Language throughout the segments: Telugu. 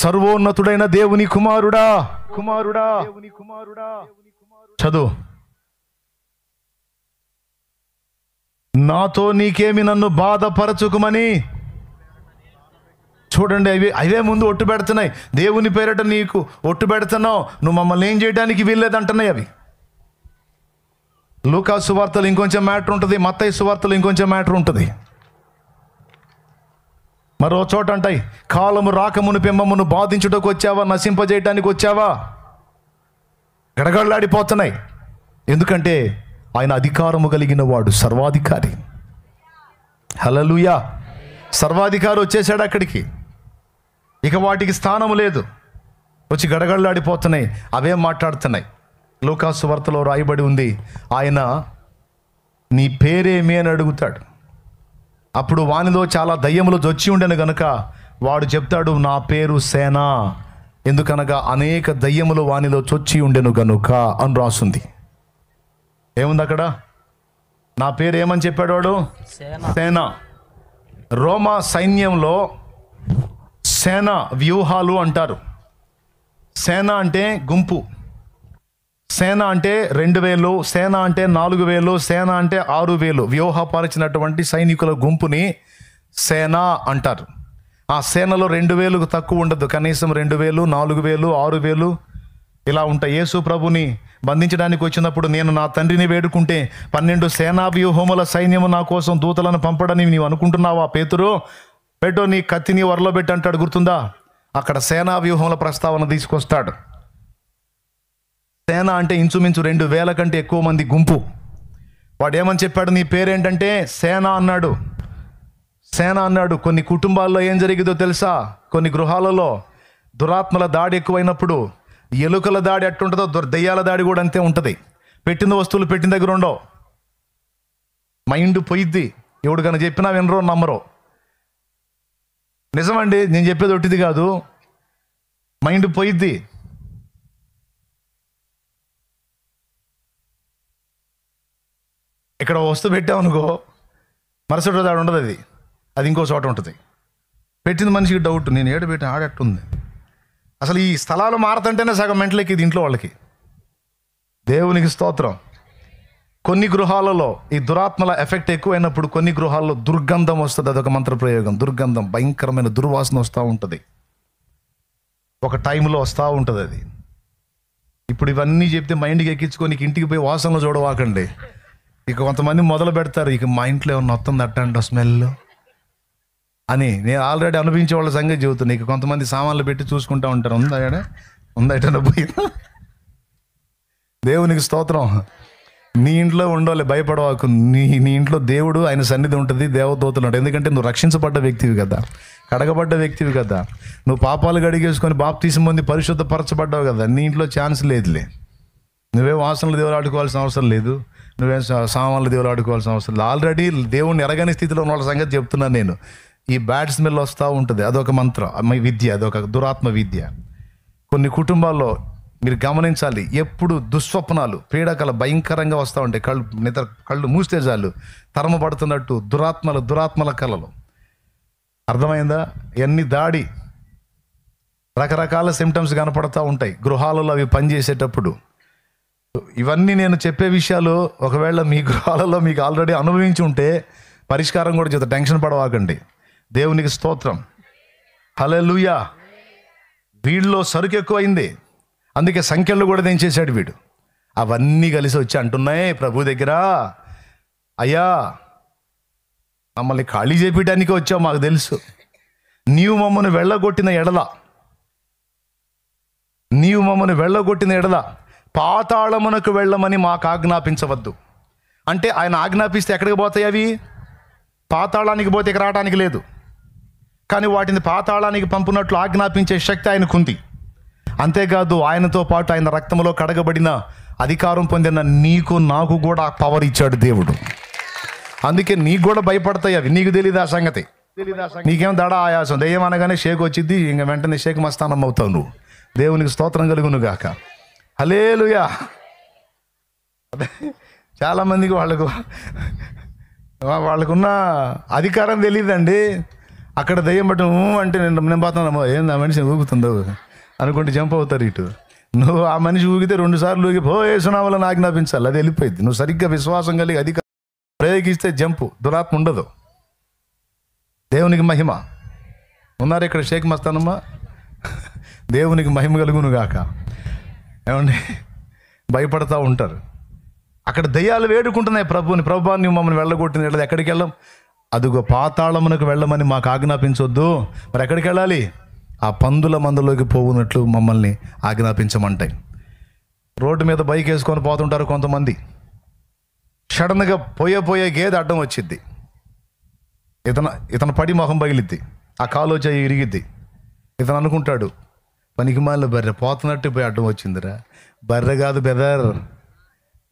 సర్వోన్నతుడైన దేవుని కుమారుడా కుమారుడా చదువు. నాతో నీకేమి నన్ను బాధపరచుకుమని. చూడండి, అవే ముందు ఒట్టు పెడుతున్నాయి. దేవుని పేరట నీకు ఒట్టు పెడుతున్నావు, నువ్వు మమ్మల్ని ఏం చేయడానికి వీల్లేదంటున్నాయి అవి. లూకా సువార్తలు ఇంకొంచెం మ్యాటర్ ఉంటుంది, మత్తయి సువార్తలు ఇంకొంచెం మ్యాటర్ ఉంటుంది. మరో చోట అంటాయి, కాలము రాకమును పెమ్మమును బాధించుటకు వచ్చావా, నశింపజేయటానికి వచ్చావా? గడగడలాడిపోతున్నాయి. ఎందుకంటే ఆయన అధికారము కలిగిన వాడు, సర్వాధికారి. హల్లెలూయా. సర్వాధికారి వచ్చేసాడు అక్కడికి. ఇక వాటికి స్థానం లేదు, వచ్చి గడగడలాడిపోతున్నాయి. అవే మాట్లాడుతున్నాయి. లూకా సువార్తలో రాయబడి ఉంది, ఆయన నీ పేరేమి అని అడుగుతాడు. అప్పుడు వానిలో చాలా దయ్యములు జొచ్చి ఉండెను గనుక వాడు చెప్తాడు, నా పేరు సేన, ఎందుకనగా అనేక దయ్యములు వానిలో చొచ్చి ఉండెను గనుక అని రాసుంది. ఏముంది అక్కడ? నా పేరు ఏమని చెప్పాడు వాడు? సేన. రోమా సైన్యంలో సేన వ్యూహాలు అంటారు. సేన అంటే గుంపు, సేన అంటే 2000, సేన అంటే 4000, సేన అంటే 6000 వ్యూహపరిచినటువంటి సైనికుల గుంపుని సేన అంటారు. ఆ సేనలో 2000కు తక్కువ ఉండదు, కనీసం 2000, 4000, 6000 ఇలా ఉంటాయి. యేసు ప్రభుని బంధించడానికి వచ్చినప్పుడు నేను నా తండ్రిని వేడుకుంటే 12 సేనా వ్యూహముల సైన్యము నా కోసం దూతలను పంపడని నీవు అనుకుంటున్నావా పేతురు? పెట్టో నీ కత్తిని వరలో పెట్టి అంటాడు, గుర్తుందా? అక్కడ సేనా వ్యూహముల ప్రస్తావన తీసుకొస్తాడు. సేన అంటే ఇంచుమించు 2000 కంటే ఎక్కువ మంది గుంపు. వాడు ఏమని చెప్పాడు? నీ పేరేంటంటే సేన అన్నాడు. సేన అన్నాడు. కొన్ని కుటుంబాల్లో ఏం జరిగిందో తెలుసా? కొన్ని గృహాలలో దురాత్మల దాడి ఎక్కువైనప్పుడు ఎలుకల దాడి ఎట్టుంటుందో దెయ్యాల దాడి కూడా అంతే ఉంటుంది. పెట్టిన వస్తువులు పెట్టిన దగ్గర ఉండవు, మైండ్ పోయిద్ది. ఎవడు కన్నా చెప్పినా వినరో నమ్మరో. నిజమండి, నేను చెప్పేది ఒట్టిది కాదు, మైండ్ పోయిద్ది. ఇక్కడ వస్తువు పెట్టామనుకో, మరుసటి రోజు ఆడ ఉండదు, అది ఇంకో చోట ఉంటుంది. పెట్టింది మనిషికి డౌట్, నేను ఏడు పెట్టి ఆడట్టుంది. అసలు ఈ స్థలాలు మారుతుంటేనే సగం మెంటలెక్కి ఇంట్లో వాళ్ళకి. దేవునికి స్తోత్రం. కొన్ని గృహాలలో ఈ దురాత్మల ఎఫెక్ట్ ఎక్కువైనప్పుడు కొన్ని గృహాల్లో దుర్గంధం వస్తుంది. అదొక మంత్ర ప్రయోగం. దుర్గంధం, భయంకరమైన దుర్వాసన వస్తూ ఉంటుంది. ఒక టైంలో వస్తూ ఉంటుంది అది. ఇప్పుడు ఇవన్నీ చెప్తే మైండ్కి ఎక్కించుకొని ఇంటికి పోయి వాసనలు చూడవాకండి. ఇక కొంతమంది మొదలు పెడతారు, ఇక మా ఇంట్లో ఏమన్నా వస్తుంది అట్టంట స్మెల్ అని. నేను ఆల్రెడీ అనుభవించే వాళ్ళ సంగతి చెబుతున్నా. ఇక కొంతమంది సామాన్లు పెట్టి చూసుకుంటూ ఉంటారు, ఉందా ఎటన్నా పోయిందా. దేవునికి స్తోత్రం. నీ ఇంట్లో ఉండాలి, భయపడవాకు. నీ ఇంట్లో దేవుడు, ఆయన సన్నిధి ఉంటుంది, దేవదూతలు ఉంటాయి. ఎందుకంటే నువ్వు రక్షించబడ్డ వ్యక్తివి కదా, కడగబడ్డ వ్యక్తివి కదా, నువ్వు పాపాలు గడిగేసుకొని బాప్తీసం పొంది పరిశుద్ధపరచబడ్డావు కదా. నీ ఇంట్లో ఛాన్స్ లేదులే. నువ్వే వాసనలు దేవుడు ఆడుకోవాల్సిన అవసరం లేదు, నువ్వేం సామాన్లు దేవుడు ఆడుకోవాల్సిన అవసరం లేదు. ఆల్రెడీ దేవుడిని ఎరగని స్థితిలో ఉన్న వాళ్ళ సంగతి చెప్తున్నాను నేను. ఈ బ్యాడ్ స్మెల్ వస్తూ ఉంటుంది, అదొక మంత్రం విద్య, అదొక దురాత్మ విద్య. కొన్ని కుటుంబాల్లో మీరు గమనించాలి, ఎప్పుడు దుస్వప్నాలు, పీడకలు భయంకరంగా వస్తూ ఉంటాయి. కళ్ళు మూస్తే చాలు తరమబడుతున్నట్టు దురాత్మల కళలు. అర్థమైందా? ఎన్ని దాడి, రకరకాల సిమ్టమ్స్ కనపడుతూ ఉంటాయి గృహాలలో అవి పనిచేసేటప్పుడు. ఇవన్నీ నేను చెప్పే విషయాలు ఒకవేళ మీ గృహాలలో మీకు ఆల్రెడీ అనుభవించి ఉంటే పరిష్కారం కూడా చేత టెన్షన్ పడవాకండి. దేవునికి స్తోత్రం. హల్లెలూయా. వీళ్ళలో సరుకు ఎక్కువైంది, అందుకే సంఖ్యలు కూడా దించేశాడు వీడు. అవన్నీ కలిసి వచ్చి అంటున్నాయి ప్రభు దగ్గర, అయ్యా మమ్మల్ని ఖాళీ చేపించడానికి వచ్చావు, మాకు తెలుసు. నీవు మమ్మల్ని వెళ్ళగొట్టిన ఎడల పాతాళమునకు వెళ్ళమని మాకు ఆజ్ఞాపించవద్దు. అంటే ఆయన ఆజ్ఞాపిస్తే ఎక్కడికి పోతాయి అవి? పాతాళానికి పోతే ఇక రావడానికి లేదు. కానీ వాటిని పాతాళానికి పంపునట్లు ఆజ్ఞాపించే శక్తి ఆయనకుంది. అంతేకాదు, ఆయనతో పాటు ఆయన రక్తంలో కడగబడిన అధికారం పొందిన నీకు నాకు కూడా పవర్ ఇచ్చాడు దేవుడు. అందుకే నీకు కూడా భయపడతాయి అవి. నీకు తెలియదు ఆ సంగతి. నీకేం దడా ఆయాసం, దెయ్యం అనగానే షేక్ వచ్చింది, ఇంక వెంటనే షేక్ మస్తానం అవుతావు నువ్వు. దేవునికి స్తోత్రం కలుగును గాక. హల్లెలూయా. చాలామందికి వాళ్ళకున్న అధికారం తెలియదండి. అక్కడ దయ్యం బట్టి అంటే నేను పోతున్నాను, ఏంది ఆ మనిషి ఊగుతుందో అనుకుంటే జంప్ అవుతారు ఇటు. నువ్వు ఆ మనిషి ఊగితే 2 సార్లు ఊగి యేసునామములో ఆజ్ఞాపించాలి, అది వెళ్ళిపోయింది. నువ్వు సరిగ్గా విశ్వాసం కలిగి అది ప్రయోగిస్తే జంపు, దురాత్మ ఉండదు. దేవునికి మహిమ. ఉన్నారు ఇక్కడ షేక్ మస్తానమ్మా? దేవునికి మహిమ కలుగును గాక. ఏమండి, భయపడతా ఉంటారు. అక్కడ దయ్యాలు వేడుకుంటున్నాయి ప్రభుని, ప్రభువా నువ్వు మమ్మల్ని వెళ్ళగొట్టిన వెళ్ళదు, ఎక్కడికి వెళ్ళాం? అదుగో పాతాళమునకు వెళ్ళమని మాకు ఆజ్ఞాపించొద్దు. మరి ఎక్కడికి వెళ్ళాలి? ఆ పందుల మందలోకి పోవునట్లు మమ్మల్ని ఆజ్ఞాపించమంటాయి. రోడ్డు మీద బైక్ వేసుకొని పోతుంటారు కొంతమంది. సడన్గా పోయే గేదె అడ్డం వచ్చిద్ది. ఇతను పడి మొహం పగిలిద్ది, ఆ కాలు చేయి ఇరిగిద్ది. ఇతను అనుకుంటాడు, పనికిమాలిన బర్రె పోతున్నట్టు పోయి అడ్డం వచ్చిందిరా. బర్రె కాదు బెదర్,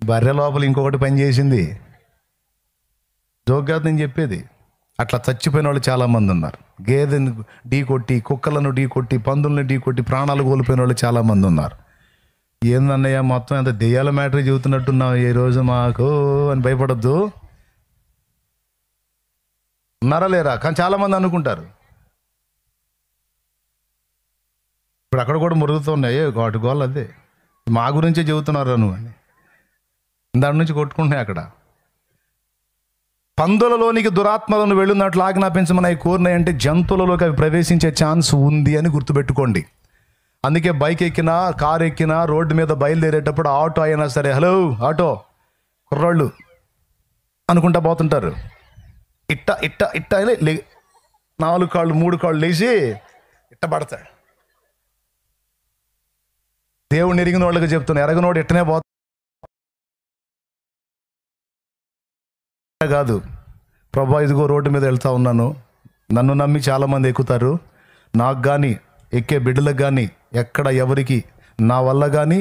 బర్రె లోపల ఇంకొకటి పని చేసింది. జోక్ కాదు నేను చెప్పేది. అట్లా చచ్చిపోయిన వాళ్ళు చాలామంది ఉన్నారు. గేదెను ఢీ కొట్టి, కుక్కలను ఢీ కొట్టి, పందులను ఢీ కొట్టి ప్రాణాలు కోల్పోయిన వాళ్ళు చాలామంది ఉన్నారు. ఏందన్నయ్య మొత్తం ఎంత దెయ్యాల మ్యాటర్ చెబుతున్నట్టున్నావు ఈరోజు మాకు అని భయపడద్దు. ఉన్నారా లేరా? కానీ చాలామంది అనుకుంటారు. ఇప్పుడు అక్కడ కూడా మురుగుతున్నాయి వాటి గోళ్ళ, అదే మా గురించే చెబుతున్నారు నువ్వు అని దాని నుంచి కొట్టుకుంటున్నాయి. అక్కడ పందులలోనికి దురాత్మలను వెళ్ళినట్లు ఆజ్ఞాపించమని అవి కోరినాయి అంటే జంతువులలోకి అవి ప్రవేశించే ఛాన్స్ ఉంది అని గుర్తుపెట్టుకోండి. అందుకే బైక్ ఎక్కినా, కారు ఎక్కినా, రోడ్డు మీద బయలుదేరేటప్పుడు ఆటో అయినా సరే, హలో ఆటో, కుర్రాళ్ళు అనుకుంటా పోతుంటారు. ఇట్ట ఇట్ట ఇట్ట అని 4 కాళ్ళు 3 కాళ్ళు లేచి ఇట్ట పడతాడు. దేవుడిని ఎరిగిన వాళ్ళకి చెప్తున్నా, ఎరగనోడు ఇట్టనే పోతా కాదు. ప్రభా ఇదిగో రోడ్డు మీద వెళ్తా ఉన్నాను, నన్ను నమ్మి చాలామంది ఎక్కుతారు, నాకు కానీ ఎక్కే బిడ్డలకు కానీ ఎక్కడ ఎవరికి నా వల్ల కానీ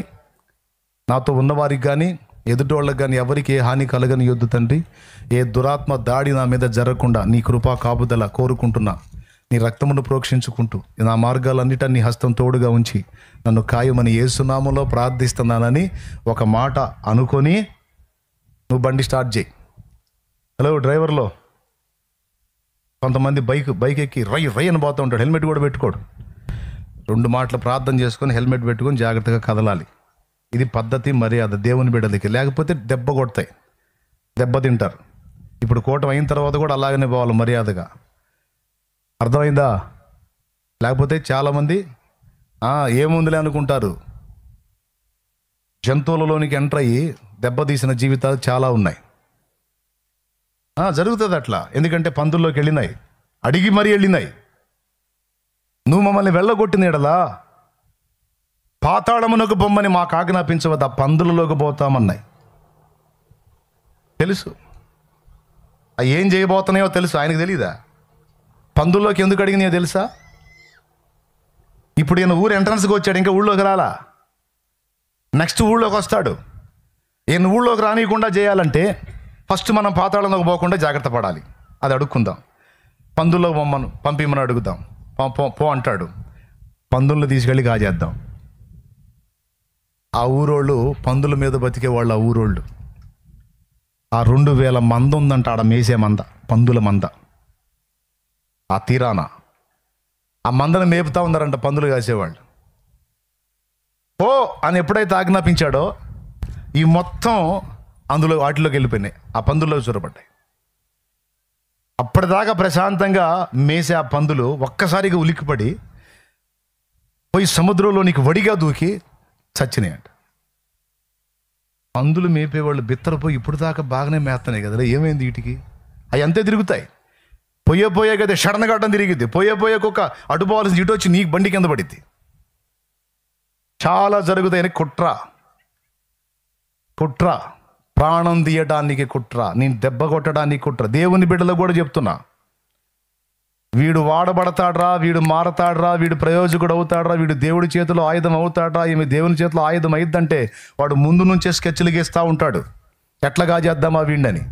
నాతో ఉన్నవారికి కానీ ఎదుటి వాళ్ళకి కానీ ఎవరికి ఏ హాని కలగని యొద్దు తండ్రి. ఏ దురాత్మ దాడి నా మీద జరగకుండా నీ కృపా కాపుదల కోరుకుంటున్నా. నీ రక్తమును ప్రోక్షించుకుంటూ నా మార్గాలన్నిటా నీ హస్తం తోడుగా ఉంచి నన్ను కాయమని యేసునామములో ప్రార్థిస్తున్నానని ఒక మాట అనుకొని నువ్వు బండి స్టార్ట్ చేయి. హలో డ్రైవర్లో, కొంతమంది బైక్ ఎక్కి రై అని పోతూ ఉంటాడు, హెల్మెట్ కూడా పెట్టుకోడు. 2 మాటలు ప్రార్థన చేసుకొని హెల్మెట్ పెట్టుకొని జాగ్రత్తగా కదలాలి. ఇది పద్ధతి, మర్యాద దేవుని బిడ్డలకి. లేకపోతే దెబ్బ కొడతాయి, దెబ్బ తింటారు. ఇప్పుడు కూటమి అయిన తర్వాత కూడా అలాగనే పోవాలి మర్యాదగా, అర్థమైందా? లేకపోతే చాలామంది ఏముందిలే అనుకుంటారు. జంతువులలోనికి ఎంటర్ అయ్యి దెబ్బతీసిన జీవితాలు చాలా ఉన్నాయి. జరుగుతుంది అట్లా. ఎందుకంటే పందుల్లోకి వెళ్ళినాయి, అడిగి మరీ వెళ్ళినాయి. నువ్వు మమ్మల్ని వెళ్ళగొట్టినడలా పాతాళమునకు బొమ్మని మాకు ఆజ్ఞాపించవద్దు, ఆ పందులలోకి పోతామన్నాయి. తెలుసు ఏం చేయబోతున్నాయో తెలుసు, ఆయనకు తెలీదా? పందుల్లోకి ఎందుకు అడిగినాయో తెలుసా? ఇప్పుడు ఈయన ఊరు ఎంట్రన్స్కి వచ్చాడు, ఇంకా ఊళ్ళోకి రాలా. నెక్స్ట్ ఊళ్ళోకి వస్తాడు. ఈయన ఊళ్ళోకి రానియకుండా చేయాలంటే ఫస్ట్ మనం పాతాళంలోకి పోకుండా జాగ్రత్త పడాలి. అది అడుక్కుందాం. పందుల్లో పంపిమని అడుగుదాం. పో అంటాడు. పందులను తీసుకెళ్ళి కాజేద్దాం. ఆ ఊరోళ్ళు పందుల మీద బతికే వాళ్ళు. ఆ ఊరోళ్ళు ఆ 2000 మంద ఉందంట ఆడ మేసే మంద, పందుల మంద. ఆ తీరాన ఆ మందను మేపుతా ఉన్నారంట పందులు కాసేవాళ్ళు. ఓ అని ఎప్పుడైతే ఆజ్ఞాపించాడో ఈ మొత్తం అందులో వాటిలోకి వెళ్ళిపోయినాయి, ఆ పందుల్లో చొరబడ్డాయి. అప్పటిదాకా ప్రశాంతంగా మేసే ఆ పందులు ఒక్కసారిగా ఉలిక్కిపడి పోయి సముద్రంలోనికి వడిగా దూకి చచ్చినాయంట. పందులు మేపేవాళ్ళు బిత్తరపోయి ఇప్పుడు దాకా బాగానే మేస్తున్నాయి కదా, ఏమైంది వీటికి? అవి అంతే తిరుగుతాయి. పోయే కదా సడన్గా అడ్డం తిరిగిద్ది. పోయే కుక్క అటు పోవాల్సింది ఇటు వచ్చి నీ బండి కింద పడిద్ది. చాలా జరుగుతాయని కుట్ర, ప్రాణం తీయడానికి కుట్ర, నేను దెబ్బ కొట్టడానికి కుట్ర. దేవుని బిడ్డలకు కూడా చెప్తున్నా, వీడు వాడబడతాడ్రా, వీడు మారతాడ్రా, వీడు ప్రయోజకుడు అవుతాడ్రా, వీడు దేవుడి చేతిలో ఆయుధం అవుతాడ్రా, ఈమె దేవుని చేతిలో ఆయుధం అయిద్దంటే వాడు ముందు నుంచే స్కెచ్లు గీస్తూ ఉంటాడు, ఎట్లాగా చేద్దామా వీడిని.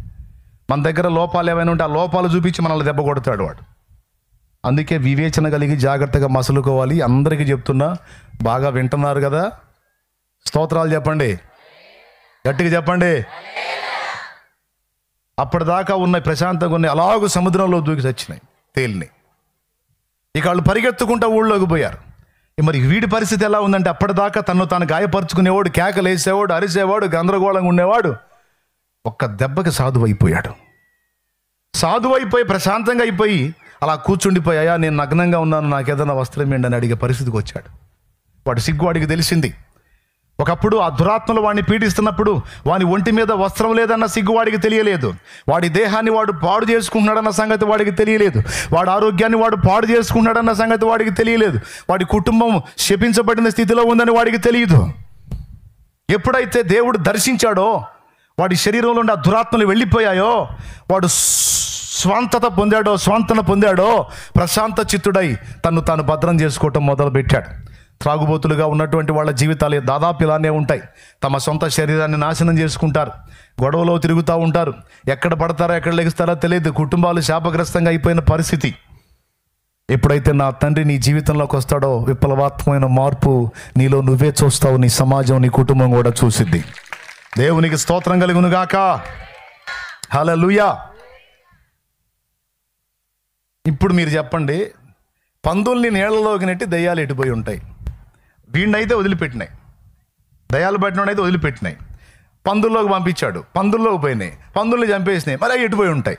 మన దగ్గర లోపాలు ఏమైనా ఉంటే ఆ లోపాలు చూపించి మనల్ని దెబ్బ కొడతాడు వాడు. అందుకే వివేచన కలిగి జాగ్రత్తగా మసలుకోవాలి. అందరికీ చెప్తున్నా, బాగా వింటున్నారు కదా? స్తోత్రాలు చెప్పండి, గట్టిగా చెప్పండి. అప్పటిదాకా ఉన్నాయి ప్రశాంతంగా ఉన్నాయి, అలాగూ సముద్రంలో దూకి చచ్చినాయి, తేలినాయి. ఇక వాళ్ళు పరిగెత్తుకుంటూ ఊళ్ళోకి పోయారు. మరి వీడి పరిస్థితి ఎలా ఉందంటే, అప్పటిదాకా తను తాను గాయపరుచుకునేవాడు, కేకలేసేవాడు, అరిసేవాడు, గందరగోళంగా ఉండేవాడు, ఒక్క దెబ్బకి సాధువైపోయాడు. సాధువైపోయి ప్రశాంతంగా అయిపోయి అలా కూర్చుండిపోయా, నేను నగ్నంగా ఉన్నాను, నాకేదైనా వస్త్రం ఏంటని అడిగే పరిస్థితికి వచ్చాడు. వాడు సిగ్గు వాడికి తెలిసింది. ఒకప్పుడు ఆ దురాత్మలు వాడిని పీడిస్తున్నప్పుడు వాని ఒంటి మీద వస్త్రం లేదన్న సిగ్గు వాడికి తెలియలేదు. వాడి దేహాన్ని వాడు పాడు చేసుకుంటున్నాడన్న సంగతి వాడికి తెలియలేదు. వాడి ఆరోగ్యాన్ని వాడు పాడు చేసుకుంటున్నాడన్న సంగతి వాడికి తెలియలేదు. వాడి కుటుంబం శపించబడిన స్థితిలో ఉందని వాడికి తెలియదు. ఎప్పుడైతే దేవుడు దర్శించాడో, వాడి శరీరంలో ఉన్న దురాత్మలు వెళ్ళిపోయాయో, వాడు స్వాంతన పొందాడో, ప్రశాంత చిత్తుడై తను తాను భద్రం చేసుకోవటం మొదలుపెట్టాడు. త్రాగుబోతులుగా ఉన్నటువంటి వాళ్ళ జీవితాలు దాదాపు ఇలానే ఉంటాయి. తమ సొంత శరీరాన్ని నాశనం చేసుకుంటారు, గొడవలో తిరుగుతూ ఉంటారు, ఎక్కడ పడతారో ఎక్కడ లెగుస్తారో తెలియదు, కుటుంబాలు శాపగ్రస్తంగా అయిపోయిన పరిస్థితి. ఎప్పుడైతే నా తండ్రి నీ జీవితంలోకి వస్తాడో, విప్లవాత్మకమైన మార్పు నీలో నువ్వే చూస్తావు, నీ సమాజం, నీ కుటుంబం కూడా చూసిద్ది. దేవునికి స్తోత్రం కలుగునుగాక. హల్లెలూయా. ఇప్పుడు మీరు చెప్పండి, పందుల్ని నీళ్లలోకి నెట్టి దయ్యాలు ఎటుపోయి ఉంటాయి? వీడినైతే వదిలిపెట్టినాయి, దయ్యాలు పట్టినోడైతే వదిలిపెట్టినాయి, పందుల్లోకి పంపించాడు, పందుల్లోకి పోయినాయి, పందుల్ని చంపేసినాయి, మరి అవి ఎటుపోయి ఉంటాయి?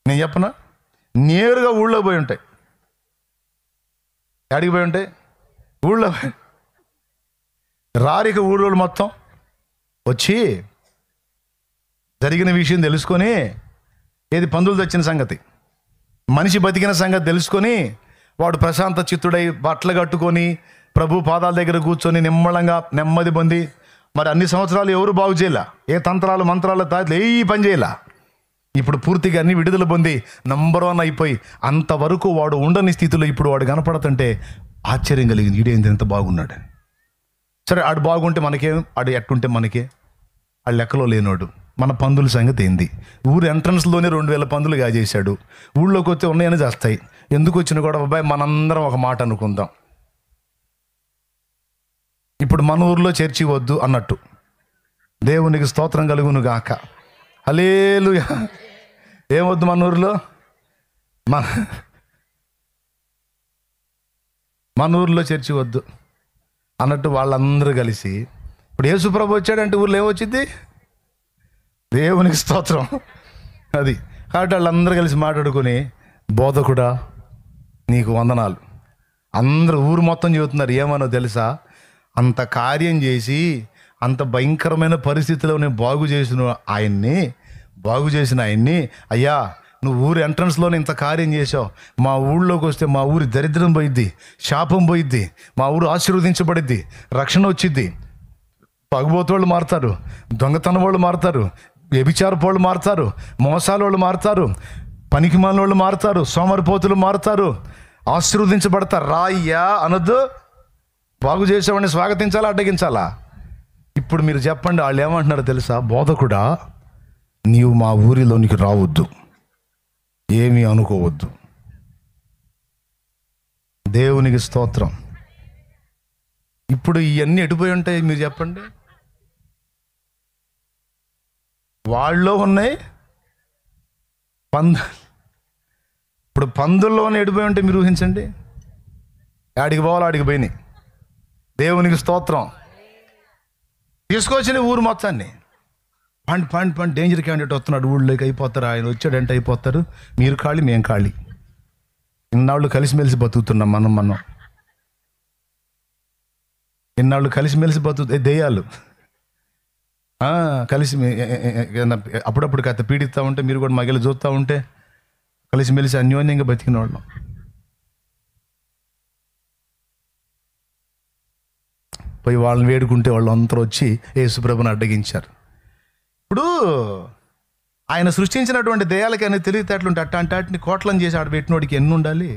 నేను చెప్పనా, నేరుగా ఊళ్ళోకి పోయి ఉంటాయి. ఎడికి పోయి ఉంటాయి? ఊళ్ళో. రారిక ఊళ్ళో మొత్తం వచ్చి జరిగిన విషయం తెలుసుకొని, ఏది పందులు తెచ్చిన సంగతి, మనిషి బతికిన సంగతి తెలుసుకొని, వాడు ప్రశాంత చిత్తుడై బట్టలు కట్టుకొని ప్రభు పాదాల దగ్గర కూర్చొని నిమ్మళంగా నెమ్మది పొంది, మరి అన్ని సంవత్సరాలు ఎవరు బాగు చేయలే, ఏ తంత్రాలు మంత్రాలు తాయిలు ఏ పని చేయలే. ఇప్పుడు పూర్తిగా అన్ని విడుదల పొంది నంబర్ 1 అయిపోయి, అంతవరకు వాడు ఉండని స్థితిలో ఇప్పుడు వాడు కనపడుతుంటే ఆశ్చర్యం కలిగింది. ఈడేంది ఎంత బాగున్నాడు. సరే, ఆడు బాగుంటే మనకేం, ఆడు ఎట్టుంటే మనకే, ఆడు లెక్కలో లేనోడు. మన పందుల సంగతి ఏంది? ఊరు ఎంట్రన్స్లోనే 2000 పందులు కాజేశాడు. ఊళ్ళోకి వస్తే ఉన్నాయని చేస్తాయి. ఎందుకు వచ్చిన కూడా బాబాయ్, మనందరం ఒక మాట అనుకుందాం, ఇప్పుడు మన ఊర్లో చర్చి వద్దు అన్నట్టు. దేవునికి స్తోత్రం కలుగును గాక. హల్లెలూయా. ఏమొద్దు మన ఊర్లో? మన ఊర్లో చర్చి వద్దు అన్నట్టు వాళ్ళందరూ కలిసి, ఇప్పుడు యేసుప్రభు వచ్చాడంటే ఊర్లో ఏమొచ్చింది? దేవునికి స్తోత్రం. అది కాబట్టి వాళ్ళందరూ కలిసి మాట్లాడుకొని, బోధకుడా నీకు వందనాలు. అందరూ ఊరు మొత్తం చెబుతున్నారు. ఏమనో తెలుసా, అంత కార్యం చేసి అంత భయంకరమైన పరిస్థితిలో నేను బాగు చేసిన ఆయన్ని అయ్యా, నువ్వు ఊరు ఎంట్రన్స్లోనే ఇంత కార్యం చేసావు, మా ఊళ్ళోకి వస్తే మా ఊరి దరిద్రం పోయిద్ది, శాపం పోయిద్ది, మా ఊరు ఆశీర్వదించబడిద్ది, రక్షణ వచ్చిద్ది. పగబోతోళ్ళు మారుతారు, దొంగతనం వాళ్ళు మారుతారు, వ్యభిచారపు వాళ్ళు మారుతారు, మోసాల వాళ్ళు మారుతారు, పనికిమాలిన వాళ్ళు మారుతారు, సోమరిపోతులు మారుతారు, ఆశీర్వదించబడతారు. రాయ్యా అనొద్దు. బాగు చేసేవాడిని స్వాగతించాలా, అడ్డగించాలా? ఇప్పుడు మీరు చెప్పండి, వాళ్ళు ఏమంటున్నారో తెలుసా? బోధకుడా, నీవు మా ఊరిలోనికి రావద్దు, ఏమీ అనుకోవద్దు. దేవునికి స్తోత్రం. ఇప్పుడు ఇవన్నీ ఎటుపోయి ఉంటాయి మీరు చెప్పండి? వాళ్ళలో ఉన్నాయి ఇప్పుడు పందుల్లోనే ఎడిపోయి ఉంటే మీరు ఊహించండి, ఆడికి పోవాలి, ఆడికి పోయినాయి. దేవునికి స్తోత్రం. తీసుకొచ్చిన ఊరు మొత్తాన్ని పండి డేంజర్ క్యాండిడేట్ వస్తున్నాడు, ఊళ్ళోకి అయిపోతారు, ఆయన వచ్చాడంటే అయిపోతారు, మీరు ఖాళీ మేము ఖాళీ. ఇన్నాళ్ళు కలిసిమెలిసి బతుకుతున్నాం మనం ఇన్నాళ్ళు కలిసిమెలిసి దెయ్యాలు కలిసి అప్పుడప్పుడు కథ పీడిస్తూ ఉంటే మీరు కూడా మగిలి చూస్తూ ఉంటే కలిసిమెలిసి అన్యోన్యంగా బతికిన వాళ్ళం. పోయి వాళ్ళని వేడుకుంటే వాళ్ళు అందరూ వచ్చి యేసుప్రభుని అడ్డగించారు. ఇప్పుడు ఆయన సృష్టించినటువంటి దెయ్యాలకి అనే తెలివితేటలుంటే అట్టాంటిని కోట్లను చేసి ఆడబెట్టినోడికి ఎన్ని ఉండాలి?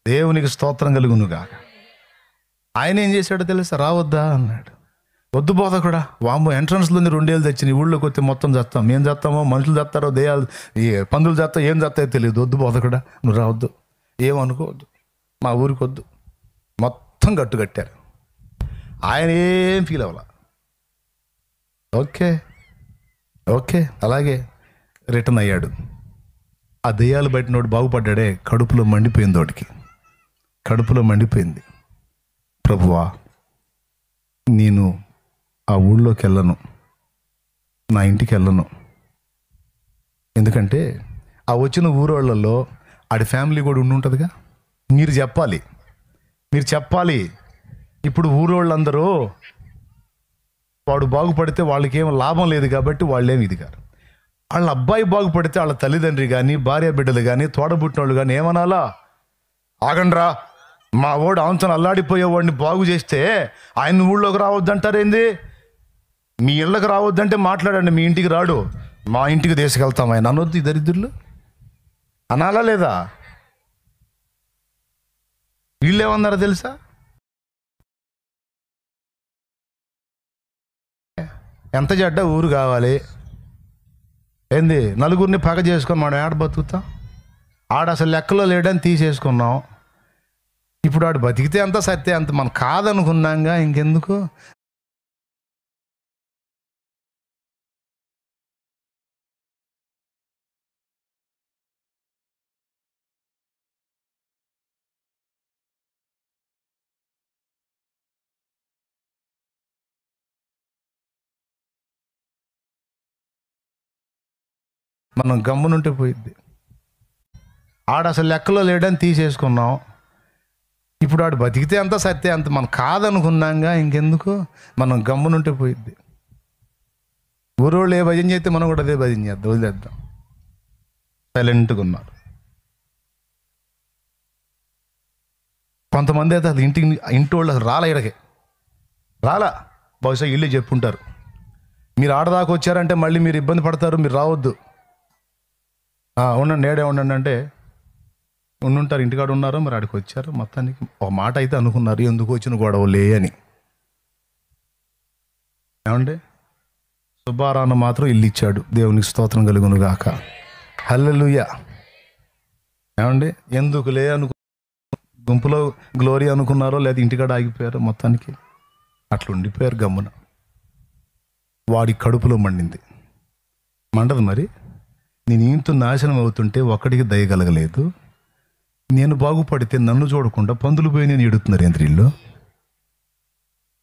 దేవునికి స్తోత్రం కలుగునుగా. ఆయన ఏం చేశాడో తెలుసా? రావద్దా అన్నాడు. వద్దు బోధకుడా, వామ్మో ఎంట్రన్స్లోనే 2 ఏళ్ళు తెచ్చి ఊళ్ళోకి వస్తే మొత్తం చేస్తాం, మేము చేస్తామో మనుషులు చేస్తారో దెయ్యాలు పందులు చేస్తా ఏం చేస్తాయో తెలియదు. వద్దు బోధకుడా, నువ్వు రావద్దు, ఏమనుకోవద్దు, మా ఊరికి వద్దు. మొత్తం కట్టారు. ఆయన ఏం ఫీల్ అవ్వాల. ఓకే అలాగే రిటర్న్ అయ్యాడు. ఆ దెయ్యాలు బయటనోడు బాగుపడ్డాడే, కడుపులో మండిపోయింది వాడికి. కడుపులో మండిపోయింది. ప్రభువా, నేను ఆ ఊళ్ళోకి వెళ్ళను, నా ఇంటికి వెళ్ళను. ఎందుకంటే ఆ వచ్చిన ఊరోళ్ళల్లో ఆడి ఫ్యామిలీ కూడా ఉంటుందిగా. మీరు చెప్పాలి. ఇప్పుడు ఊరోళ్ళందరూ వాడు బాగుపడితే వాళ్ళకేం లాభం లేదు కాబట్టి వాళ్ళేమి ఇది కాదు. వాళ్ళ అబ్బాయి బాగుపడితే వాళ్ళ తల్లిదండ్రి కానీ, భార్య బిడ్డలు కానీ, తోడబుట్టిన వాళ్ళు కానీ ఏమనాలా? ఆగండ్రా, మా వాడు ఆంచన అల్లాడిపోయేవాడిని బాగు చేస్తే ఆయన ఊళ్ళోకి రావద్దంటారేంది? మీ ఇళ్ళకి రావద్దంటే మాట్లాడండి, మీ ఇంటికి రాడు, మా ఇంటికి తీసుకెళ్తాం ఆయన అనొద్దు. దరిద్రులు అనాలా లేదా? వీళ్ళు ఏమన్నారో తెలుసా? ఎంత చెడ్డ ఊరు కావాలి ఏంది? నలుగురిని పగ చేసుకొని మనం ఆడ బతుకుతాం? ఆడ అసలు లెక్కలో లేడని తీసేసుకున్నాం. ఇప్పుడు ఆడు బతికితే అంత సత్తే అంత మనం కాదనుకున్నాంగా, ఇంకెందుకు? మనం గమ్మునుంటే పోయిద్ది. ఆడ అసలు లెక్కలో లేడని తీసేసుకున్నాం. ఇప్పుడు ఆడు బతికితే అంత సత్తే అంత మనం కాదనుకున్నాంగా, ఇంకెందుకు? మనం గమ్మునుంటే పోయిద్ది. ఊరోళ్ళు ఏ భజన చేస్తే మనం కూడా అదే భజన చేద్దాం, వదిలేద్దాం. సైలెంట్గా ఉన్నారు. కొంతమంది అయితే అది ఇంటి వాళ్ళు అసలు రాలా, ఇడకే రాలా. బహుశా ఇల్లు చెప్పుంటారు, మీరు ఆడదాకా వచ్చారంటే మళ్ళీ మీరు ఇబ్బంది పడతారు, మీరు రావద్దు, ఉండండి, ఏడే ఉండండి అంటే ఉండుంటారు. ఇంటికాడ ఉన్నారో మరి ఆడికి వచ్చారు. మొత్తానికి ఒక మాట అయితే అనుకున్నారు, ఎందుకు వచ్చిన గొడవలే అని. ఏమండి, సుబ్బారాన్న మాత్రం ఇల్లు ఇచ్చాడు, దేవునికి స్తోత్రం కలుగును గాక. హల్లెలూయా. ఏమండి, ఎందుకులే గుంపులో గ్లోరీ అనుకున్నారో లేదా ఇంటికాడ ఆగిపోయారో, మొత్తానికి అట్లా ఉండిపోయారు గమ్మున. వాడి కడుపులో మండింది. మండదు మరి. నేను ఇంత నాశనం అవుతుంటే ఒక్కడికి దయగలగలేదు. నేను బాగుపడితే నన్ను చూడకుండా పందులు పోయి నేను ఎడుతున్నారు ఏంద్రీళ్ళు.